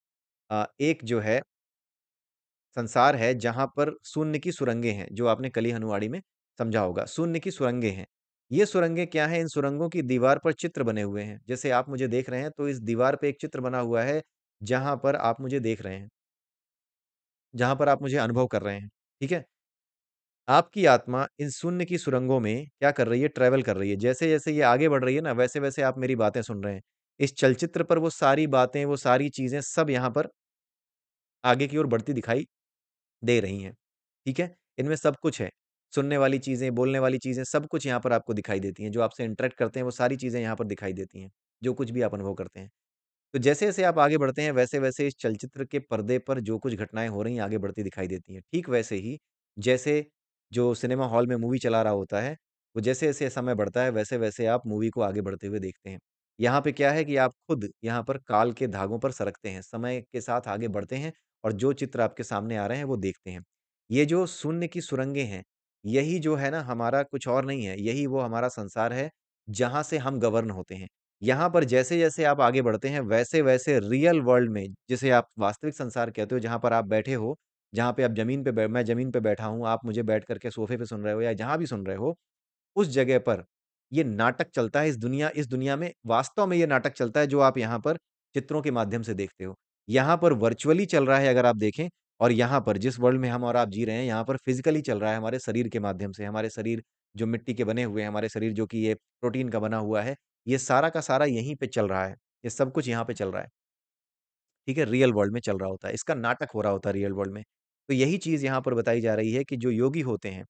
एक जो है संसार है जहाँ पर शून्य की सुरंगें हैं, जो आपने कली हनुआड़ी में समझा होगा। शून्य की सुरंगें हैं। ये सुरंगें क्या हैं? इन सुरंगों की दीवार पर चित्र बने हुए हैं। जैसे आप मुझे देख रहे हैं, तो इस दीवार पे एक चित्र बना हुआ है, जहाँ पर आप मुझे देख रहे हैं, जहाँ पर आप मुझे अनुभव कर रहे हैं। ठीक है? आपकी आत्मा इन शून्य की सुरंगों में क्या कर रही है? ट्रैवल कर रही है। जैसे-जैसे ये आगे बढ़ रही है ना, वैसे-वैसे आप मेरी बातें सुन रहे हैं। इस चलचित्र पर वो सारी बातें, वो सारी चीज़ें सब यहाँ पर आगे की ओर बढ़ती दिखाई दे रही हैं। ठीक है? इनमें सब कुछ है। सुनने वाली चीज़ें, बोलने वाली चीज़ें, सब कुछ यहाँ पर आपको दिखाई देती हैं। जो आपसे इंटरैक्ट करते हैं, वो सारी चीज़ें यहाँ पर दिखाई देती हैं। जो कुछ भी आप अनुभव करते हैं। तो जैसे-जैसे आप आगे बढ़ते हैं, वैसे-वैसे इस चलचित्र के पर्दे पर जो कुछ घटनाएँ हो रही हैं, आगे बढ़ती दिखाई देती हैं। ठीक वैसे ही जैसे जो सिनेमा हॉल में मूवी चला रहा होता है, वो जैसे-जैसे समय बढ़ता है, वैसे-वैसे आप मूवी को आगे बढ़ते हुए देखते हैं। यहाँ पे क्या है कि आप खुद यहाँ पर काल के धागों पर सरकते हैं, समय के साथ आगे बढ़ते हैं और जो चित्र आपके सामने आ रहे हैं, वो देखते हैं। ये जो शून्य की सुरंगें हैं, यही जो है ना हमारा कुछ और नहीं है, यही वो हमारा संसार है, जहाँ से हम गवर्न होते हैं। यहाँ पर जैसे-जैसे आप आगे बढ़ते हैं, वैसे-वैसे रियल वर्ल्ड में, जिसे आप वास्तविक संसार कहते हो, जहाँ पर आप बैठे हो, जहाँ पे आप ज़मीन पे बै मैं ज़मीन पे बैठा हूँ, आप मुझे बैठ कर के सोफ़े पे सुन रहे हो या जहाँ भी सुन रहे हो, उस जगह पर ये नाटक चलता है इस दुनिया में वास्तव में ये नाटक चलता है जो आप यहाँ पर चित्रों के माध्यम से देखते हो। यहाँ पर वर्चुअली चल रहा है अगर आप देखें और यहाँ पर जिस वर्ल्ड में हम और आप जी रहे हैं, यहाँ पर फिज़िकली चल रहा है हमारे शरीर के माध्यम से। हमारे शरीर जो मिट्टी के बने हुए हैं, हमारे शरीर जो कि ये प्रोटीन का बना हुआ है, ये सारा का सारा यहीं पे चल रहा है। ये सब कुछ यहाँ पे चल रहा है। ठीक है? रियल वर्ल्ड में चल रहा होता है। इसका नाटक हो रहा होता है रियल वर्ल्ड में। तो यही चीज़ यहाँ पर बताई जा रही है कि जो योगी होते हैं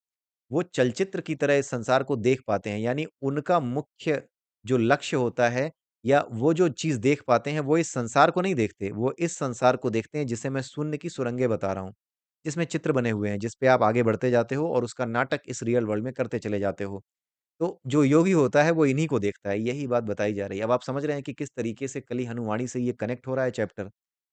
वो चलचित्र की तरह इस संसार को देख पाते हैं, यानी उनका मुख्य जो लक्ष्य होता है या वो जो चीज़ देख पाते हैं, वो इस संसार को नहीं देखते, वो इस संसार को देखते हैं जिसे मैं शून्य की सुरंगें बता रहा हूँ। जिसमें चित्र बने हुए हैं, जिस पे आप आगे बढ़ते जाते हो और उसका नाटक इस रियल वर्ल्ड में करते चले जाते हो। तो जो योगी होता है वो इन्हीं को देखता है, यही बात बताई जा रही है। अब आप समझ रहे हैं कि किस तरीके से कली हनुमाणी से ये कनेक्ट हो रहा है चैप्टर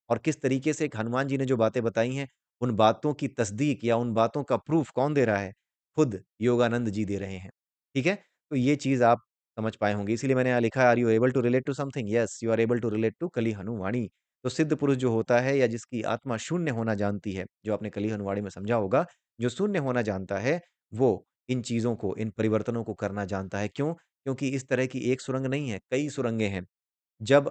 और किस तरीके से एक हनुमान जी ने जो बातें बताई हैं, उन बातों की तस्दीक या उन बातों का प्रूफ कौन दे रहा है? खुद योगानंद जी दे रहे हैं। ठीक है? तो ये चीज़ आप समझ पाए होंगे, इसीलिए मैंने यहाँ लिखा है, are you able to relate to something? Yes, you are able to relate to कली हनुमाणी। तो सिद्ध पुरुष जो होता है या जिसकी आत्मा शून्य होना जानती है, जो आपने कली हनुमाणी में समझा होगा, जो शून्य होना जानता है, वो इन चीज़ों को, इन परिवर्तनों को करना जानता है। क्यों? क्योंकि इस तरह की एक सुरंग नहीं है, कई सुरंगें हैं। जब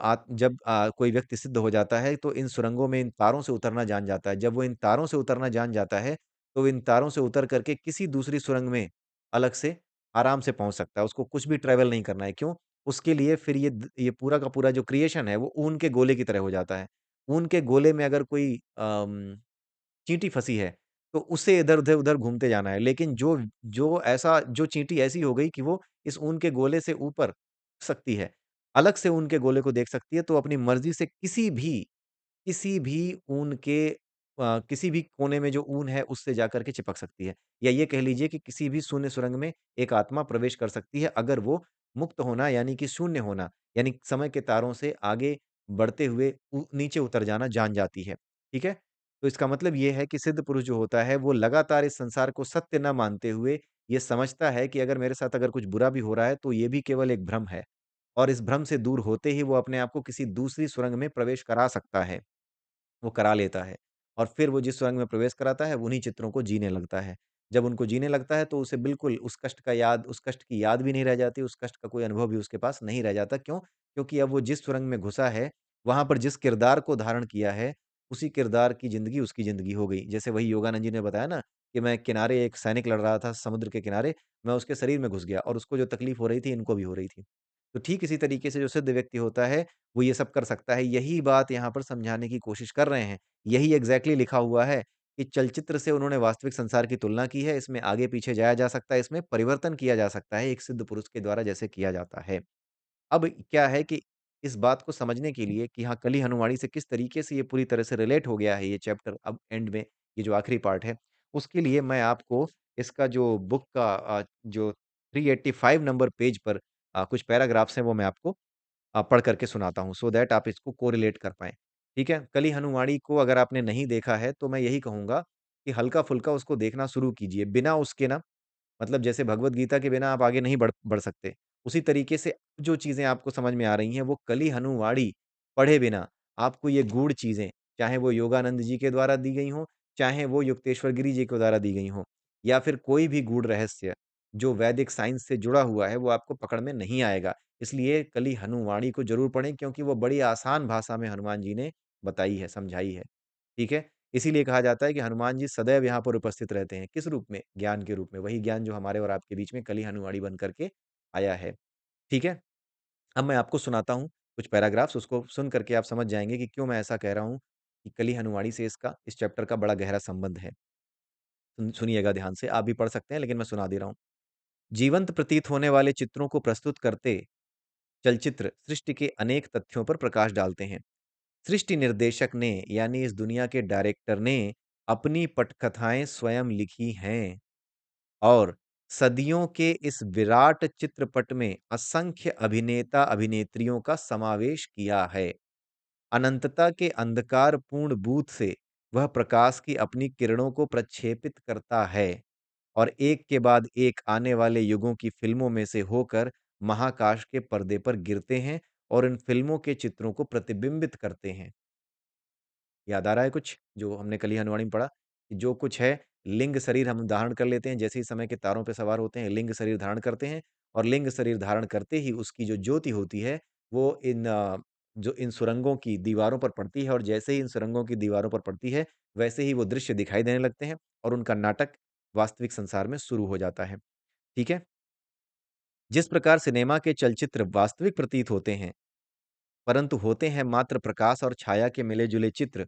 कोई व्यक्ति सिद्ध हो जाता है, तो इन सुरंगों में इन तारों से उतरना जान जाता है। जब वो इन तारों से उतरना जान जाता है, तो इन तारों से उतर करके किसी दूसरी सुरंग में अलग से आराम से पहुँच सकता है। उसको कुछ भी ट्रैवल नहीं करना है। क्यों? उसके लिए फिर ये पूरा का पूरा जो क्रिएशन है, वो ऊन के गोले की तरह हो जाता है। ऊन के गोले में अगर कोई चींटी फँसी है, तो उसे इधर-उधर घूमते जाना है। लेकिन जो चींटी ऐसी हो गई कि वो इस ऊन के गोले से ऊपर सकती है, अलग से ऊन के गोले को देख सकती है, तो अपनी मर्ज़ी से किसी भी ऊन के किसी भी कोने में जो ऊन है, उससे जाकर के चिपक सकती है। या ये कह लीजिए कि किसी भी शून्य सुरंग में एक आत्मा प्रवेश कर सकती है, अगर वो मुक्त होना यानी कि शून्य होना, यानी समय के तारों से आगे बढ़ते हुए नीचे उतर जाना जान जाती है। ठीक है? तो इसका मतलब ये है कि सिद्ध पुरुष जो होता है, वो लगातार इस संसार को सत्य ना मानते हुए, ये समझता है कि अगर मेरे साथ अगर कुछ बुरा भी हो रहा है, तो ये भी केवल एक भ्रम है। और इस भ्रम से दूर होते ही वो अपने आप को किसी दूसरी सुरंग में प्रवेश करा सकता है। वो करा लेता है और फिर वो जिस सुरंग में प्रवेश कराता है, उन्हीं चित्रों को जीने लगता है। जब उनको जीने लगता है, तो उसे बिल्कुल उस कष्ट की याद भी नहीं रह जाती, उस कष्ट का कोई अनुभव भी उसके पास नहीं रह जाता। क्यों? क्योंकि अब वो जिस सुरंग में घुसा है, वहाँ पर जिस किरदार को धारण किया है, उसी किरदार की ज़िंदगी उसकी ज़िंदगी हो गई। जैसे वही योगानंद जी ने बताया ना कि मैं किनारे एक सैनिक लड़ रहा था समुद्र के किनारे, मैं उसके शरीर में घुस गया और उसको जो तकलीफ़ हो रही थी, इनको भी हो रही थी। तो ठीक इसी तरीके से जो सिद्ध व्यक्ति होता है, वो ये सब कर सकता है। यही बात यहाँ पर समझाने की कोशिश कर रहे हैं। यही एग्ज़ैक्टली लिखा हुआ है कि चलचित्र से उन्होंने वास्तविक संसार की तुलना की है, इसमें आगे-पीछे जाया जा सकता है, इसमें परिवर्तन किया जा सकता है, एक सिद्ध पुरुष के द्वारा जैसे किया जाता है। अब क्या है कि इस बात को समझने के लिए कि हाँ, कली हनुमाणी से किस तरीके से ये पूरी तरह से रिलेट हो गया है ये चैप्टर अब एंड में, ये जो आखिरी पार्ट है, उसके लिए मैं आपको इसका जो बुक का जो 385 नंबर पेज पर कुछ पैराग्राफ्स हैं, वो मैं आपको पढ़ करके सुनाता हूँ सो दैट आप इसको कोरिलेट कर पाएँ। ठीक है? कली हनुमाणी को अगर आपने नहीं देखा है, तो मैं यही कहूँगा कि हल्का-फुल्का उसको देखना शुरू कीजिए। बिना उसके ना मतलब जैसे भगवत गीता के बिना आप आगे नहीं बढ़ बढ़ सकते। उसी तरीके से जो चीज़ें आपको समझ में आ रही हैं, वो कली हनुमाणी पढ़े बिना आपको ये गूढ़ चीज़ें, चाहे वो योगानंद जी के द्वारा दी गई हों, चाहे वो युक्तेश्वर गिरी जी के द्वारा दी गई हों, या फिर कोई भी गूढ़ रहस्य जो वैदिक साइंस से जुड़ा हुआ है, वो आपको पकड़ में नहीं आएगा। इसलिए कली हनुमाणी को ज़रूर पढ़ें क्योंकि वो बड़ी आसान भाषा में हनुमान जी ने बताई है, समझाई है। ठीक है? इसीलिए कहा जाता है कि हनुमान जी सदैव यहाँ पर उपस्थित रहते हैं। किस रूप में? ज्ञान के रूप में। वही ज्ञान जो हमारे और आपके बीच में कली हनुमाणी बन कर के आया है। ठीक है? अब मैं आपको सुनाता हूँ कुछ पैराग्राफ्स, उसको सुन कर के आप समझ जाएँगे कि क्यों मैं ऐसा कह रहा हूँ कि कली हनुमाणी से इस चैप्टर का बड़ा गहरा संबंध है। सुनिएगा ध्यान से, आप भी पढ़ सकते हैं लेकिन मैं सुना दे रहा हूँ। जीवंत प्रतीत होने वाले चित्रों को प्रस्तुत करते चलचित्र सृष्टि के अनेक तथ्यों पर प्रकाश डालते हैं। सृष्टि निर्देशक ने यानी इस दुनिया के डायरेक्टर ने अपनी पटकथाएँ स्वयं लिखी हैं और सदियों के इस विराट चित्रपट में असंख्य अभिनेता-अभिनेत्रियों का समावेश किया है। अनंतता के अंधकारपूर्ण बूथ से वह प्रकाश की अपनी किरणों को प्रक्षेपित करता है और एक के बाद एक आने वाले युगों की फ़िल्मों में से होकर महाकाश के पर्दे पर गिरते हैं और इन फ़िल्मों के चित्रों को प्रतिबिंबित करते हैं। याद आ रहा है कुछ, जो हमने कल ही हनुवाणी में पढ़ा? कि जो कुछ है, लिंग शरीर हम धारण कर लेते हैं, जैसे ही समय के तारों पे सवार होते हैं, लिंग शरीर धारण करते हैं और लिंग शरीर धारण करते ही उसकी जो ज्योति होती है, वो जो इन सुरंगों की दीवारों पर पड़ती है और जैसे ही इन सुरंगों की दीवारों पर पड़ती है, वैसे ही वो दृश्य दिखाई देने लगते हैं और उनका नाटक वास्तविक संसार में शुरू हो जाता है। ठीक है? जिस प्रकार सिनेमा के चलचित्र वास्तविक प्रतीत होते हैं, परंतु होते हैं मात्र प्रकाश और छाया के मिले-जुले चित्र,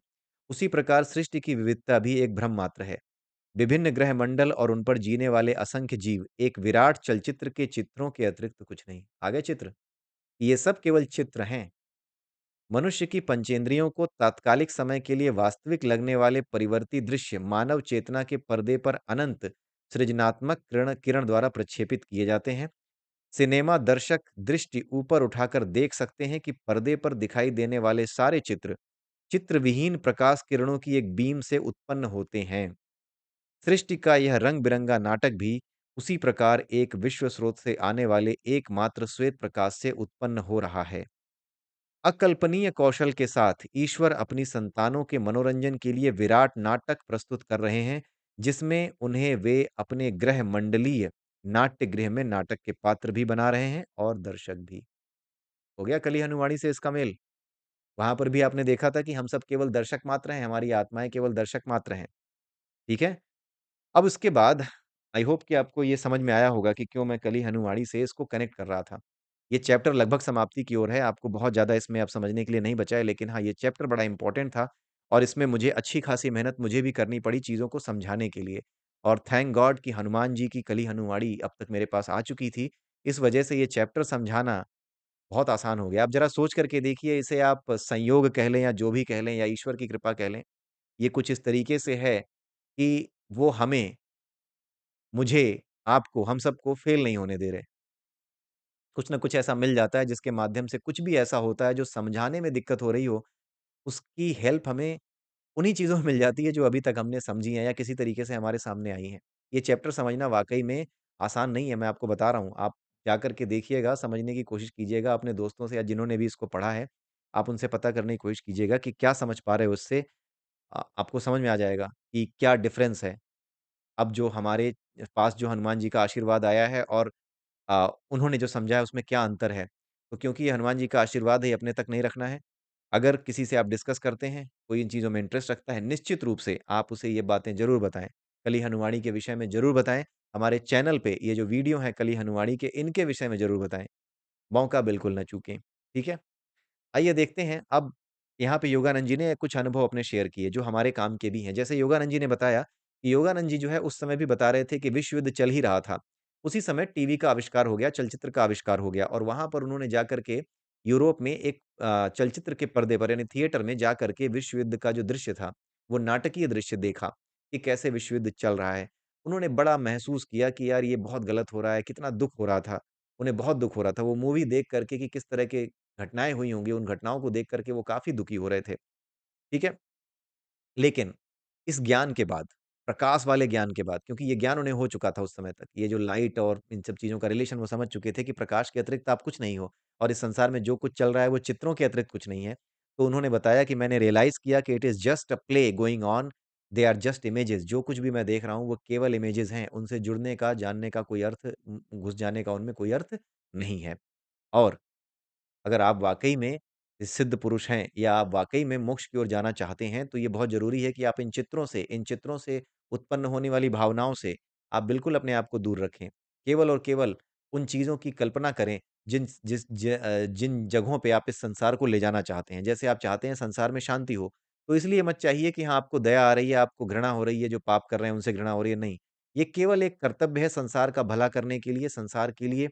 उसी प्रकार सृष्टि की विविधता भी एक भ्रम मात्र है। विभिन्न ग्रह मंडल और उन पर जीने वाले असंख्य जीव एक विराट चलचित्र के चित्रों के अतिरिक्त कुछ नहीं। आ गए चित्र? ये सब केवल चित्र हैं। मनुष्य की पंचेंद्रियों को तात्कालिक समय के लिए वास्तविक लगने वाले परिवर्ती दृश्य मानव चेतना के पर्दे पर अनंत सृजनात्मक किरण किरण द्वारा प्रक्षेपित किए जाते हैं। सिनेमा दर्शक दृष्टि ऊपर उठाकर देख सकते हैं कि पर्दे पर दिखाई देने वाले सारे चित्र, चित्रविहीन प्रकाश किरणों की एक बीम से उत्पन्न होते हैं। सृष्टि का यह रंग-बिरंगा नाटक भी उसी प्रकार एक विश्व स्रोत से आने वाले एकमात्र श्वेत प्रकाश से उत्पन्न हो रहा है। अकल्पनीय कौशल के साथ ईश्वर अपनी संतानों के मनोरंजन के लिए विराट नाटक प्रस्तुत कर रहे हैं, जिसमें उन्हें वे अपने ग्रह मंडलीय नाट्यगृह में नाटक के पात्र भी बना रहे हैं और दर्शक भी। हो गया कली हनुवाणी से इसका मेल? वहाँ पर भी आपने देखा था कि हम सब केवल दर्शक मात्र हैं, हमारी आत्माएँ केवल दर्शक मात्र हैं। ठीक है? अब उसके बाद आई होप कि आपको ये समझ में आया होगा कि क्यों मैं कली हनुवाणी से इसको कनेक्ट कर रहा था। ये चैप्टर लगभग समाप्ति की ओर है, आपको बहुत ज़्यादा इसमें अब समझने के लिए नहीं बचा है, लेकिन हाँ, ये चैप्टर बड़ा इम्पोर्टेंट था और इसमें मुझे अच्छी खासी मेहनत मुझे भी करनी पड़ी चीज़ों को समझाने के लिए। और थैंक गॉड कि हनुमान जी की कली हनुमाणी अब तक मेरे पास आ चुकी थी। इस वजह से ये चैप्टर समझाना बहुत आसान हो गया। आप ज़रा सोच करके देखिए, इसे आप संयोग कह लें या जो भी कह लें या ईश्वर की कृपा कह लें, ये कुछ इस तरीके से है कि वो हमें, मुझे, आपको, हम सबको फ़ेल नहीं होने दे रहे। कुछ न कुछ ऐसा मिल जाता है जिसके माध्यम से कुछ भी ऐसा होता है जो समझाने में दिक्कत हो रही हो, उसकी हेल्प हमें उन्हीं चीज़ों में मिल जाती है जो अभी तक हमने समझी हैं या किसी तरीके से हमारे सामने आई हैं। ये चैप्टर समझना वाक़ई में आसान नहीं है, मैं आपको बता रहा हूँ। आप जाकर के देखिएगा, समझने की कोशिश कीजिएगा अपने दोस्तों से या जिन्होंने भी इसको पढ़ा है, आप उनसे पता करने की कोशिश कीजिएगा कि क्या समझ पा रहे हो उससे। आपको समझ में आ जाएगा कि क्या डिफ़रेंस है। अब जो हमारे पास जो हनुमान जी का आशीर्वाद आया है और उन्होंने जो समझा है उसमें क्या अंतर है। तो क्योंकि ये हनुमान जी का आशीर्वाद है, ये अपने तक नहीं रखना है। अगर किसी से आप डिस्कस करते हैं, कोई इन चीज़ों में इंटरेस्ट रखता है, निश्चित रूप से आप उसे ये बातें ज़रूर बताएँ। कली हनुमाणी के विषय में ज़रूर बताएँ। हमारे चैनल पे ये जो वीडियो हैं कली हनुमाणी के, इनके विषय में ज़रूर बताएँ। मौका बिल्कुल ना चूकें। ठीक है? आइए देखते हैं अब यहाँ पे योगानंद जी ने कुछ अनुभव अपने शेयर किए जो हमारे काम के भी हैं। जैसे योगानंद जी ने बताया कि योगानंद जी जो है उस समय भी बता रहे थे कि विश्व युद्ध चल ही रहा था। उसी समय टीवी का आविष्कार हो गया, चलचित्र का आविष्कार हो गया और वहाँ पर उन्होंने जाकर के यूरोप में एक चलचित्र के पर्दे पर यानी थिएटर में जाकर के विश्व युद्ध का जो दृश्य था, वो नाटकीय दृश्य देखा कि कैसे विश्व युद्ध चल रहा है। उन्होंने बड़ा महसूस किया कि यार ये बहुत गलत हो रहा है, कितना दुःख हो रहा था। उन्हें बहुत दुःख हो रहा था वो मूवी देख कर के कि किस तरह के घटनाएँ हुई होंगी, उन घटनाओं को देख कर के वो काफ़ी दुखी हो रहे थे, ठीक है? लेकिन इस ज्ञान के बाद, प्रकाश वाले ज्ञान के बाद क्योंकि ये ज्ञान उन्हें हो चुका था उस समय तक, ये जो लाइट और इन सब चीज़ों का रिलेशन वो समझ चुके थे कि प्रकाश के अतिरिक्त आप कुछ नहीं हो और इस संसार में जो कुछ चल रहा है वो चित्रों के अतिरिक्त कुछ नहीं है। तो उन्होंने बताया कि मैंने रियलाइज़ किया कि it is just a play going on, they are just images जो कुछ भी मैं देख रहा हूँ वो केवल इमेजेस हैं, उनसे जुड़ने का, जानने का कोई अर्थ घुस जाने का उनमें कोई अर्थ नहीं है। और अगर आप वाक़ई में सिद्ध पुरुष हैं या आप वाक़ई में मोक्ष की ओर जाना चाहते हैं, तो ये बहुत ज़रूरी है कि आप इन चित्रों से उत्पन्न होने वाली भावनाओं से आप बिल्कुल अपने आप को दूर रखें। केवल और केवल उन चीज़ों की कल्पना करें, जिन जगहों पे आप इस संसार को ले जाना चाहते हैं। जैसे आप चाहते हैं संसार में शांति हो, तो इसलिए मत चाहिए कि हाँ, आपको दया आ रही है, आपको घृणा हो रही है, जो पाप कर रहे हैं उनसे घृणा हो रही है, नहीं। ये केवल एक कर्तव्य है संसार का भला करने के लिए, संसार के लिए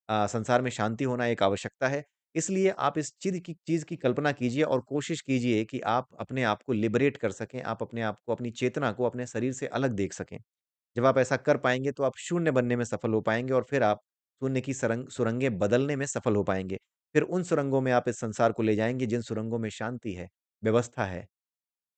संसार में शांति होना एक आवश्यकता है। इसलिए आप इस चीज़ की कल्पना कीजिए और कोशिश कीजिए कि आप अपने आप को लिबरेट कर सकें, आप अपने आप को, अपनी चेतना को अपने शरीर से अलग देख सकें। जब आप ऐसा कर पाएँगे तो आप शून्य बनने में सफल हो पाएँगे और फिर आप शून्य की सुरंगें बदलने में सफल हो पाएँगे। फिर उन सुरंगों में आप इस संसार को ले जाएँगे जिन सुरंगों में शांति है, व्यवस्था है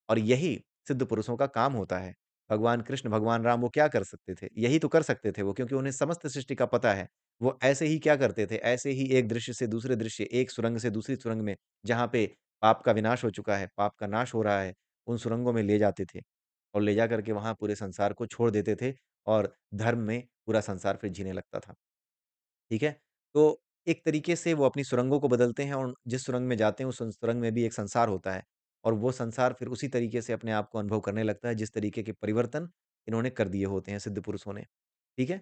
और यही सिद्ध पुरुषों का काम होता है। भगवान कृष्ण, भगवान राम वो क्या कर सकते थे? यही तो कर सकते थे वो क्योंकि उन्हें समस्त सृष्टि का पता है। वो ऐसे ही क्या करते थे? ऐसे ही एक दृश्य से दूसरे दृश्य, एक सुरंग से दूसरी सुरंग में जहाँ पे पाप का विनाश हो चुका है, पाप का नाश हो रहा है, उन सुरंगों में ले जाते थे और ले जाकर के वहाँ पूरे संसार को छोड़ देते थे और धर्म में पूरा संसार फिर जीने लगता था। ठीक है? तो एक तरीके से वो अपनी सुरंगों को बदलते हैं और जिस सुरंग में जाते हैं, उस सुरंग में भी एक संसार होता है और वो संसार फिर उसी तरीके से अपने आप को अनुभव करने लगता है, जिस तरीके के परिवर्तन इन्होंने कर दिए होते हैं सिद्ध पुरुषों ने, ठीक है?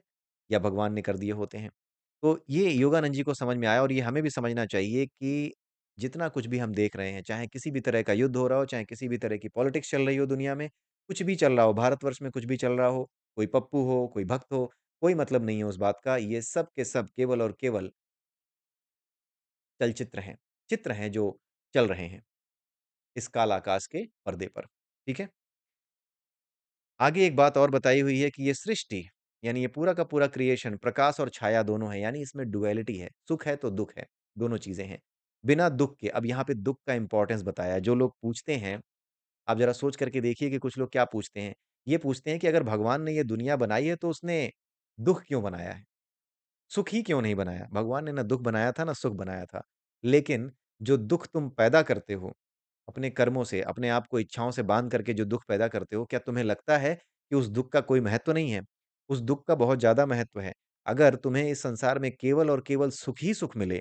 या भगवान ने कर दिए होते हैं। तो ये योगानंद जी को समझ में आया और ये हमें भी समझना चाहिए कि जितना कुछ भी हम देख रहे हैं, चाहे किसी भी तरह का युद्ध हो रहा हो, चाहे किसी भी तरह की पॉलिटिक्स चल रही हो दुनिया में, कुछ भी चल रहा हो, भारतवर्ष में कुछ भी चल रहा हो, कोई पप्पू हो, कोई भक्त हो, कोई मतलब नहीं है उस बात का। ये सब के सब केवल और केवल चलचित्र हैं, चित्र हैं जो चल रहे हैं इस काल आकाश के पर्दे पर। ठीक है? आगे एक बात और बताई हुई है कि ये सृष्टि, यानी ये पूरा का पूरा क्रिएशन प्रकाश और छाया दोनों है, यानी इसमें डुअलिटी है। सुख है तो दुःख है, दोनों चीज़ें हैं। बिना दुःख के अब यहाँ पे दुःख का इम्पोर्टेंस बताया है। जो लोग पूछते हैं, आप ज़रा सोच करके देखिए कि कुछ लोग क्या पूछते हैं? ये पूछते हैं कि अगर भगवान ने ये दुनिया बनाई है तो उसने दुःख क्यों बनाया है? सुख ही क्यों नहीं बनाया? भगवान ने ना दुःख बनाया था, ना सुख बनाया था। लेकिन जो दुःख तुम पैदा करते हो, अपने कर्मों से, अपने आप को इच्छाओं से बाँध करके जो दुःख पैदा करते हो, क्या तुम्हें लगता है कि उस दुःख का कोई महत्व नहीं है? उस दुःख का बहुत ज़्यादा महत्व है। अगर तुम्हें इस संसार में केवल और केवल सुख ही सुख मिले,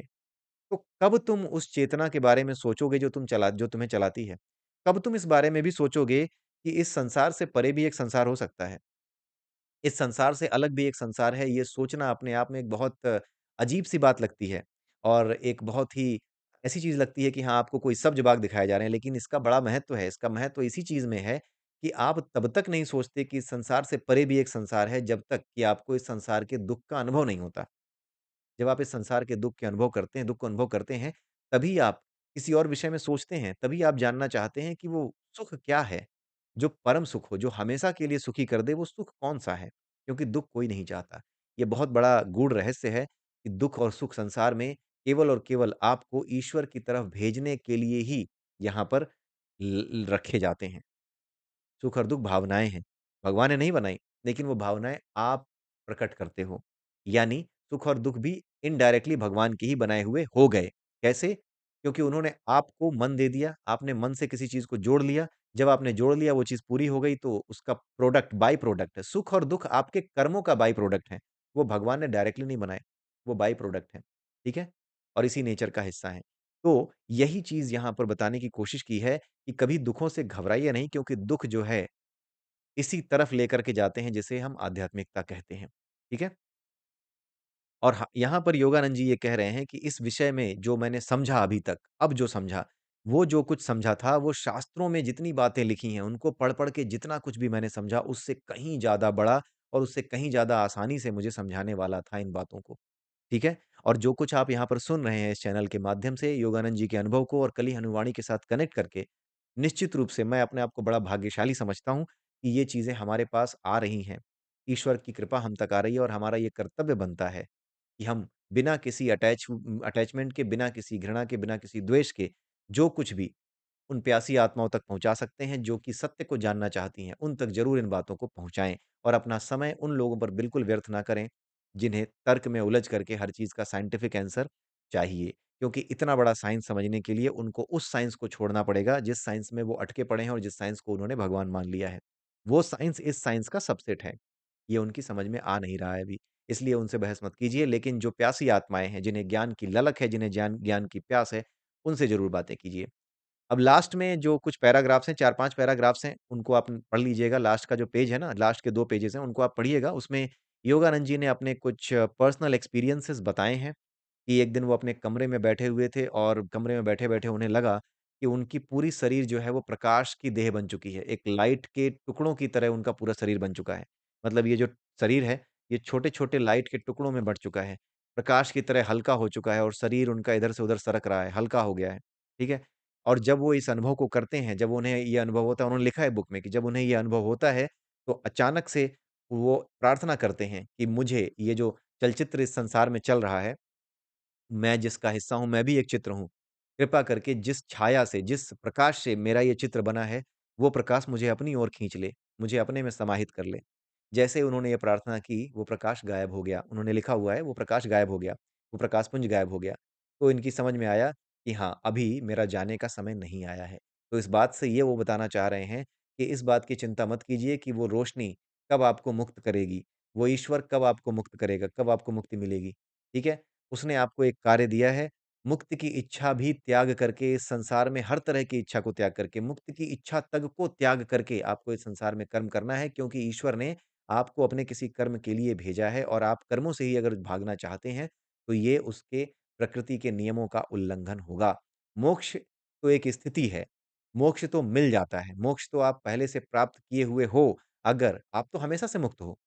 तो कब तुम उस चेतना के बारे में सोचोगे जो तुम्हें चलाती है? कब तुम इस बारे में भी सोचोगे कि इस संसार से परे भी एक संसार हो सकता है? इस संसार से अलग भी एक संसार है, ये सोचना अपने आप में एक बहुत अजीब-सी बात लगती है और एक बहुत ही ऐसी चीज़ लगती है कि हाँ, आपको कोई सब जवाब दिखाए जा रहे हैं, लेकिन इसका बड़ा महत्व है। इसका महत्व इसी चीज़ में है कि आप तब तक नहीं सोचते कि इस संसार से परे भी एक संसार है, जब तक कि आपको इस संसार के दुःख का अनुभव नहीं होता। जब आप इस संसार के दुःख को अनुभव करते हैं, तभी आप किसी और विषय में सोचते हैं, तभी आप जानना चाहते हैं कि वो सुख क्या है? जो परम सुख हो, जो हमेशा के लिए सुखी कर दे, वो सुख कौन-सा है? क्योंकि दुःख कोई नहीं चाहता। ये बहुत बड़ा गूढ़ रहस्य है कि दुःख और सुख संसार में केवल और केवल आपको ईश्वर की तरफ भेजने के लिए ही यहाँ पर ल रखे जाते हैं। सुख और दुःख भावनाएँ हैं। भगवान ने नहीं बनाई, लेकिन वो भावनाएँ आप प्रकट करते हो। यानी सुख और दुःख भी इनडायरेक्टली भगवान के ही बनाए हुए हो गए। कैसे? क्योंकि उन्होंने आपको मन दे दिया, आपने मन से किसी चीज़ को जोड़ लिया, जब आपने जोड़ लिया वो चीज़ पूरी हो गई तो उसका प्रोडक्ट बाय प्रोडक्ट है। सुख और दुःख आपके कर्मों का बाय प्रोडक्ट है। वो भगवान ने डायरेक्टली नहीं बनाए, वो बाय प्रोडक्ट है। ठीक है? और इसी नेचर का हिस्सा हैं। तो यही चीज़ यहाँ पर बताने की कोशिश की है कि कभी दुखों से घबराइए नहीं क्योंकि दुःख जो है, इसी तरफ लेकर के जाते हैं जिसे हम आध्यात्मिकता कहते हैं। ठीक है? और ह यहाँ पर योगानंद जी ये कह रहे हैं कि इस विषय में जो मैंने समझा अभी तक, अब जो समझा, वो जो कुछ समझा था वो शास्त्रों में जितनी बातें लिखी हैं, उनको पढ़-पढ़ के जितना कुछ भी मैंने समझा उससे कहीं ज़्यादा बड़ा और उससे कहीं ज़्यादा आसानी से मुझे समझाने वाला था इन बातों को। ठीक है? और जो कुछ आप यहाँ पर सुन रहे हैं इस चैनल के माध्यम से योगानंद जी के अनुभव को और कली हनुवाणी के साथ कनेक्ट करके, निश्चित रूप से मैं अपने आप को बड़ा भाग्यशाली समझता हूँ कि ये चीज़ें हमारे पास आ रही हैं। ईश्वर की कृपा हम तक आ रही है और हमारा ये कर्तव्य बनता है कि हम बिना किसी अटैचमेंट के, बिना किसी घृणा के, बिना किसी द्वेष के, जो कुछ भी उन प्यासी आत्माओं तक पहुँचा सकते हैं, जो कि सत्य को जानना चाहती हैं, उन तक ज़रूर इन बातों को पहुँचाएँ और अपना समय उन लोगों पर बिल्कुल व्यर्थ ना करें, जिन्हें तर्क में उलझ करके हर चीज़ का साइंटिफिक आंसर चाहिए। क्योंकि इतना बड़ा साइंस समझने के लिए उनको उस साइंस को छोड़ना पड़ेगा, जिस साइंस में वो अटके पड़े हैं और जिस साइंस को उन्होंने भगवान मान लिया है। वो साइंस इस साइंस का सबसेट है। ये उनकी समझ में आ नहीं रहा है अभी, इसलिए उनसे बहस मत कीजिए, लेकिन जो प्यासी आत्माएँ हैं, जिन्हें ज्ञान की ललक है, जिन्हें ज्ञान ज्ञान की प्यास है, उनसे ज़रूर बातें कीजिए। अब लास्ट में जो कुछ पैराग्राफ्स हैं, 4-5 पैराग्राफ्स हैं, उनको आप पढ़ लीजिएगा। लास्ट का जो पेज है ना, लास्ट के 2 पेजेज़ हैं, उनको आप पढ़िएगा। उसमें योगानंद जी ने अपने कुछ पर्सनल एक्सपीरियंसेस बताए हैं कि एक दिन वो अपने कमरे में बैठे हुए थे और कमरे में बैठे-बैठे उन्हें लगा कि उनकी पूरी शरीर जो है वो प्रकाश की देह बन चुकी है। एक लाइट के टुकड़ों की तरह उनका पूरा शरीर बन चुका है। मतलब ये जो शरीर है, ये छोटे-छोटे लाइट के टुकड़ों में बँट चुका है। प्रकाश की तरह हल्का हो चुका है और शरीर उनका इधर से उधर सरक रहा है, हल्का हो गया है, ठीक है? और जब वो इस अनुभव को करते हैं, जब उन्हें ये अनुभव होता है उन्होंने लिखा है बुक में कि जब उन्हें ये अनुभव होता है, तो अचानक से वो प्रार्थना करते हैं कि मुझे ये जो चलचित्र इस संसार में चल रहा है, मैं जिसका हिस्सा हूँ, मैं भी एक चित्र हूँ। कृपा करके जिस छाया से, जिस प्रकाश से मेरा ये चित्र बना है, वो प्रकाश मुझे अपनी ओर खींच ले, मुझे अपने में समाहित कर ले। जैसे उन्होंने ये प्रार्थना की, वो प्रकाश गायब हो गया। उन्होंने लिखा हुआ है, वो प्रकाश गायब हो गया, वो प्रकाशपुंज गायब हो गया। तो इनकी समझ में आया कि हाँ, अभी मेरा जाने का समय नहीं आया है। तो इस बात से ये वो बताना चाह रहे हैं कि इस बात की चिंता मत कीजिए कि वो रोशनी कब आपको मुक्त करेगी, वो ईश्वर कब आपको मुक्त करेगा, कब आपको मुक्ति मिलेगी, ठीक है? उसने आपको एक कार्य दिया है, मुक्ति की इच्छा भी त्याग करके इस संसार में हर तरह की इच्छा को त्याग करके, मुक्ति की इच्छा तक को त्याग करके आपको इस संसार में कर्म करना है क्योंकि ईश्वर ने आपको अपने किसी कर्म के लिए भेजा है और आप कर्मों से ही अगर भागना चाहते हैं, तो ये उसके प्रकृति के नियमों का उल्लंघन होगा। मोक्ष तो एक स्थिति है, मोक्ष तो मिल जाता है, मोक्ष तो आप पहले से प्राप्त किए हुए हो, अगर आप तो हमेशा से मुक्त हो।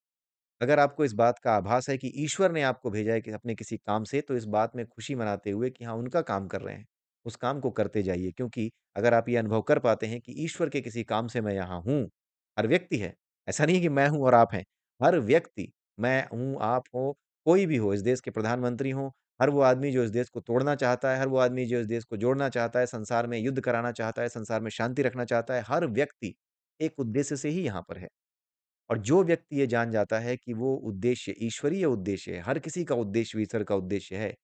अगर आपको इस बात का आभास है कि ईश्वर ने आपको भेजा है कि अपने किसी काम से, तो इस बात में खुशी मनाते हुए कि हाँ, उनका काम कर रहे हैं, उस काम को करते जाइए। क्योंकि अगर आप ये अनुभव कर पाते हैं कि ईश्वर के किसी काम से मैं यहाँ हूँ, हर व्यक्ति है, ऐसा नहीं है कि मैं हूँ और आप हैं, हर व्यक्ति, मैं हूँ, आप हो, कोई भी हो, इस देश के प्रधानमंत्री हों, हर वो आदमी जो इस देश को तोड़ना चाहता है, हर वो आदमी जो इस देश को जोड़ना चाहता है, संसार में युद्ध कराना चाहता है, संसार में शांति रखना चाहता है, हर व्यक्ति एक उद्देश्य से ही यहाँ पर है। और जो व्यक्ति ये जान जाता है कि वो उद्देश्य ईश्वरीय उद्देश्य है, हर किसी का उद्देश्य ईश्वर का उद्देश्य है,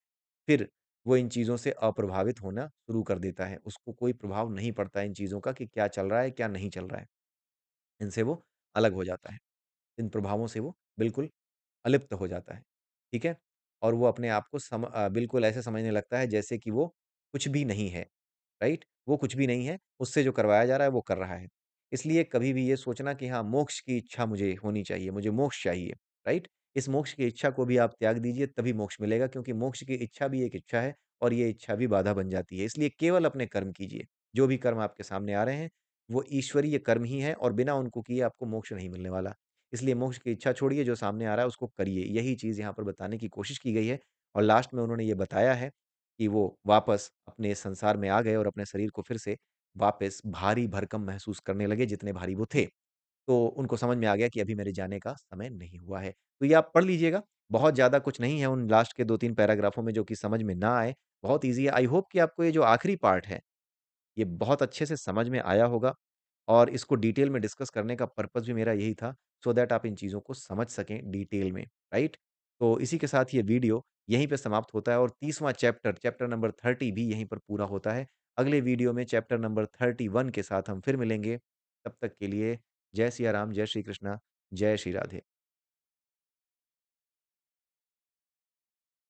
फिर वो इन चीज़ों से अप्रभावित होना शुरू कर देता है। उसको कोई प्रभाव नहीं पड़ता है इन चीज़ों का कि क्या चल रहा है, क्या नहीं चल रहा है। इनसे वो अलग हो जाता है। इन प्रभावों से वो बिल्कुल अलिप्त हो जाता है, ठीक है? और वो अपने आप को बिल्कुल ऐसे समझने लगता है जैसे कि वो कुछ भी नहीं है। राइट? वो कुछ भी नहीं है, उससे जो करवाया जा रहा है वो कर रहा है। इसलिए कभी भी ये सोचना कि हाँ, मोक्ष की इच्छा मुझे होनी चाहिए, मुझे मोक्ष चाहिए, राइट? इस मोक्ष की इच्छा को भी आप त्याग दीजिए तभी मोक्ष मिलेगा क्योंकि मोक्ष की इच्छा भी एक इच्छा है और ये इच्छा भी बाधा बन जाती है। इसलिए केवल अपने कर्म कीजिए। जो भी कर्म आपके सामने आ रहे हैं, वो ईश्वरीय कर्म ही हैं और बिना उनको किए आपको मोक्ष नहीं मिलने वाला। इसलिए मोक्ष की इच्छा छोड़िए, जो सामने आ रहा है उसको करिए। यही चीज़ यहाँ पर बताने की कोशिश की गई है और लास्ट में उन्होंने ये बताया है कि वो वापस अपने इस संसार में आ गए और अपने शरीर को फिर से वापस भारी-भरकम महसूस करने लगे जितने भारी वो थे। तो उनको समझ में आ गया कि अभी मेरे जाने का समय नहीं हुआ है। तो ये आप पढ़ लीजिएगा, बहुत ज़्यादा कुछ नहीं है उन लास्ट के 2-3 पैराग्राफों में जो कि समझ में ना आए, बहुत ईज़ी है। आई होप कि आपको ये जो आखिरी पार्ट है ये बहुत अच्छे से समझ में आया होगा और इसको डिटेल में डिस्कस करने का पर्पस भी मेरा यही था सो दैट आप इन चीज़ों को समझ सकें डिटेल में, राइट? तो इसी के साथ ये वीडियो यहीं पे समाप्त होता है और 30वां चैप्टर, चैप्टर नंबर 30 भी यहीं पर पूरा होता है। अगले वीडियो में चैप्टर नंबर 31 के साथ हम फिर मिलेंगे। तब तक के लिए जय सिया राम, जय श्री कृष्णा, जय श्री राधे।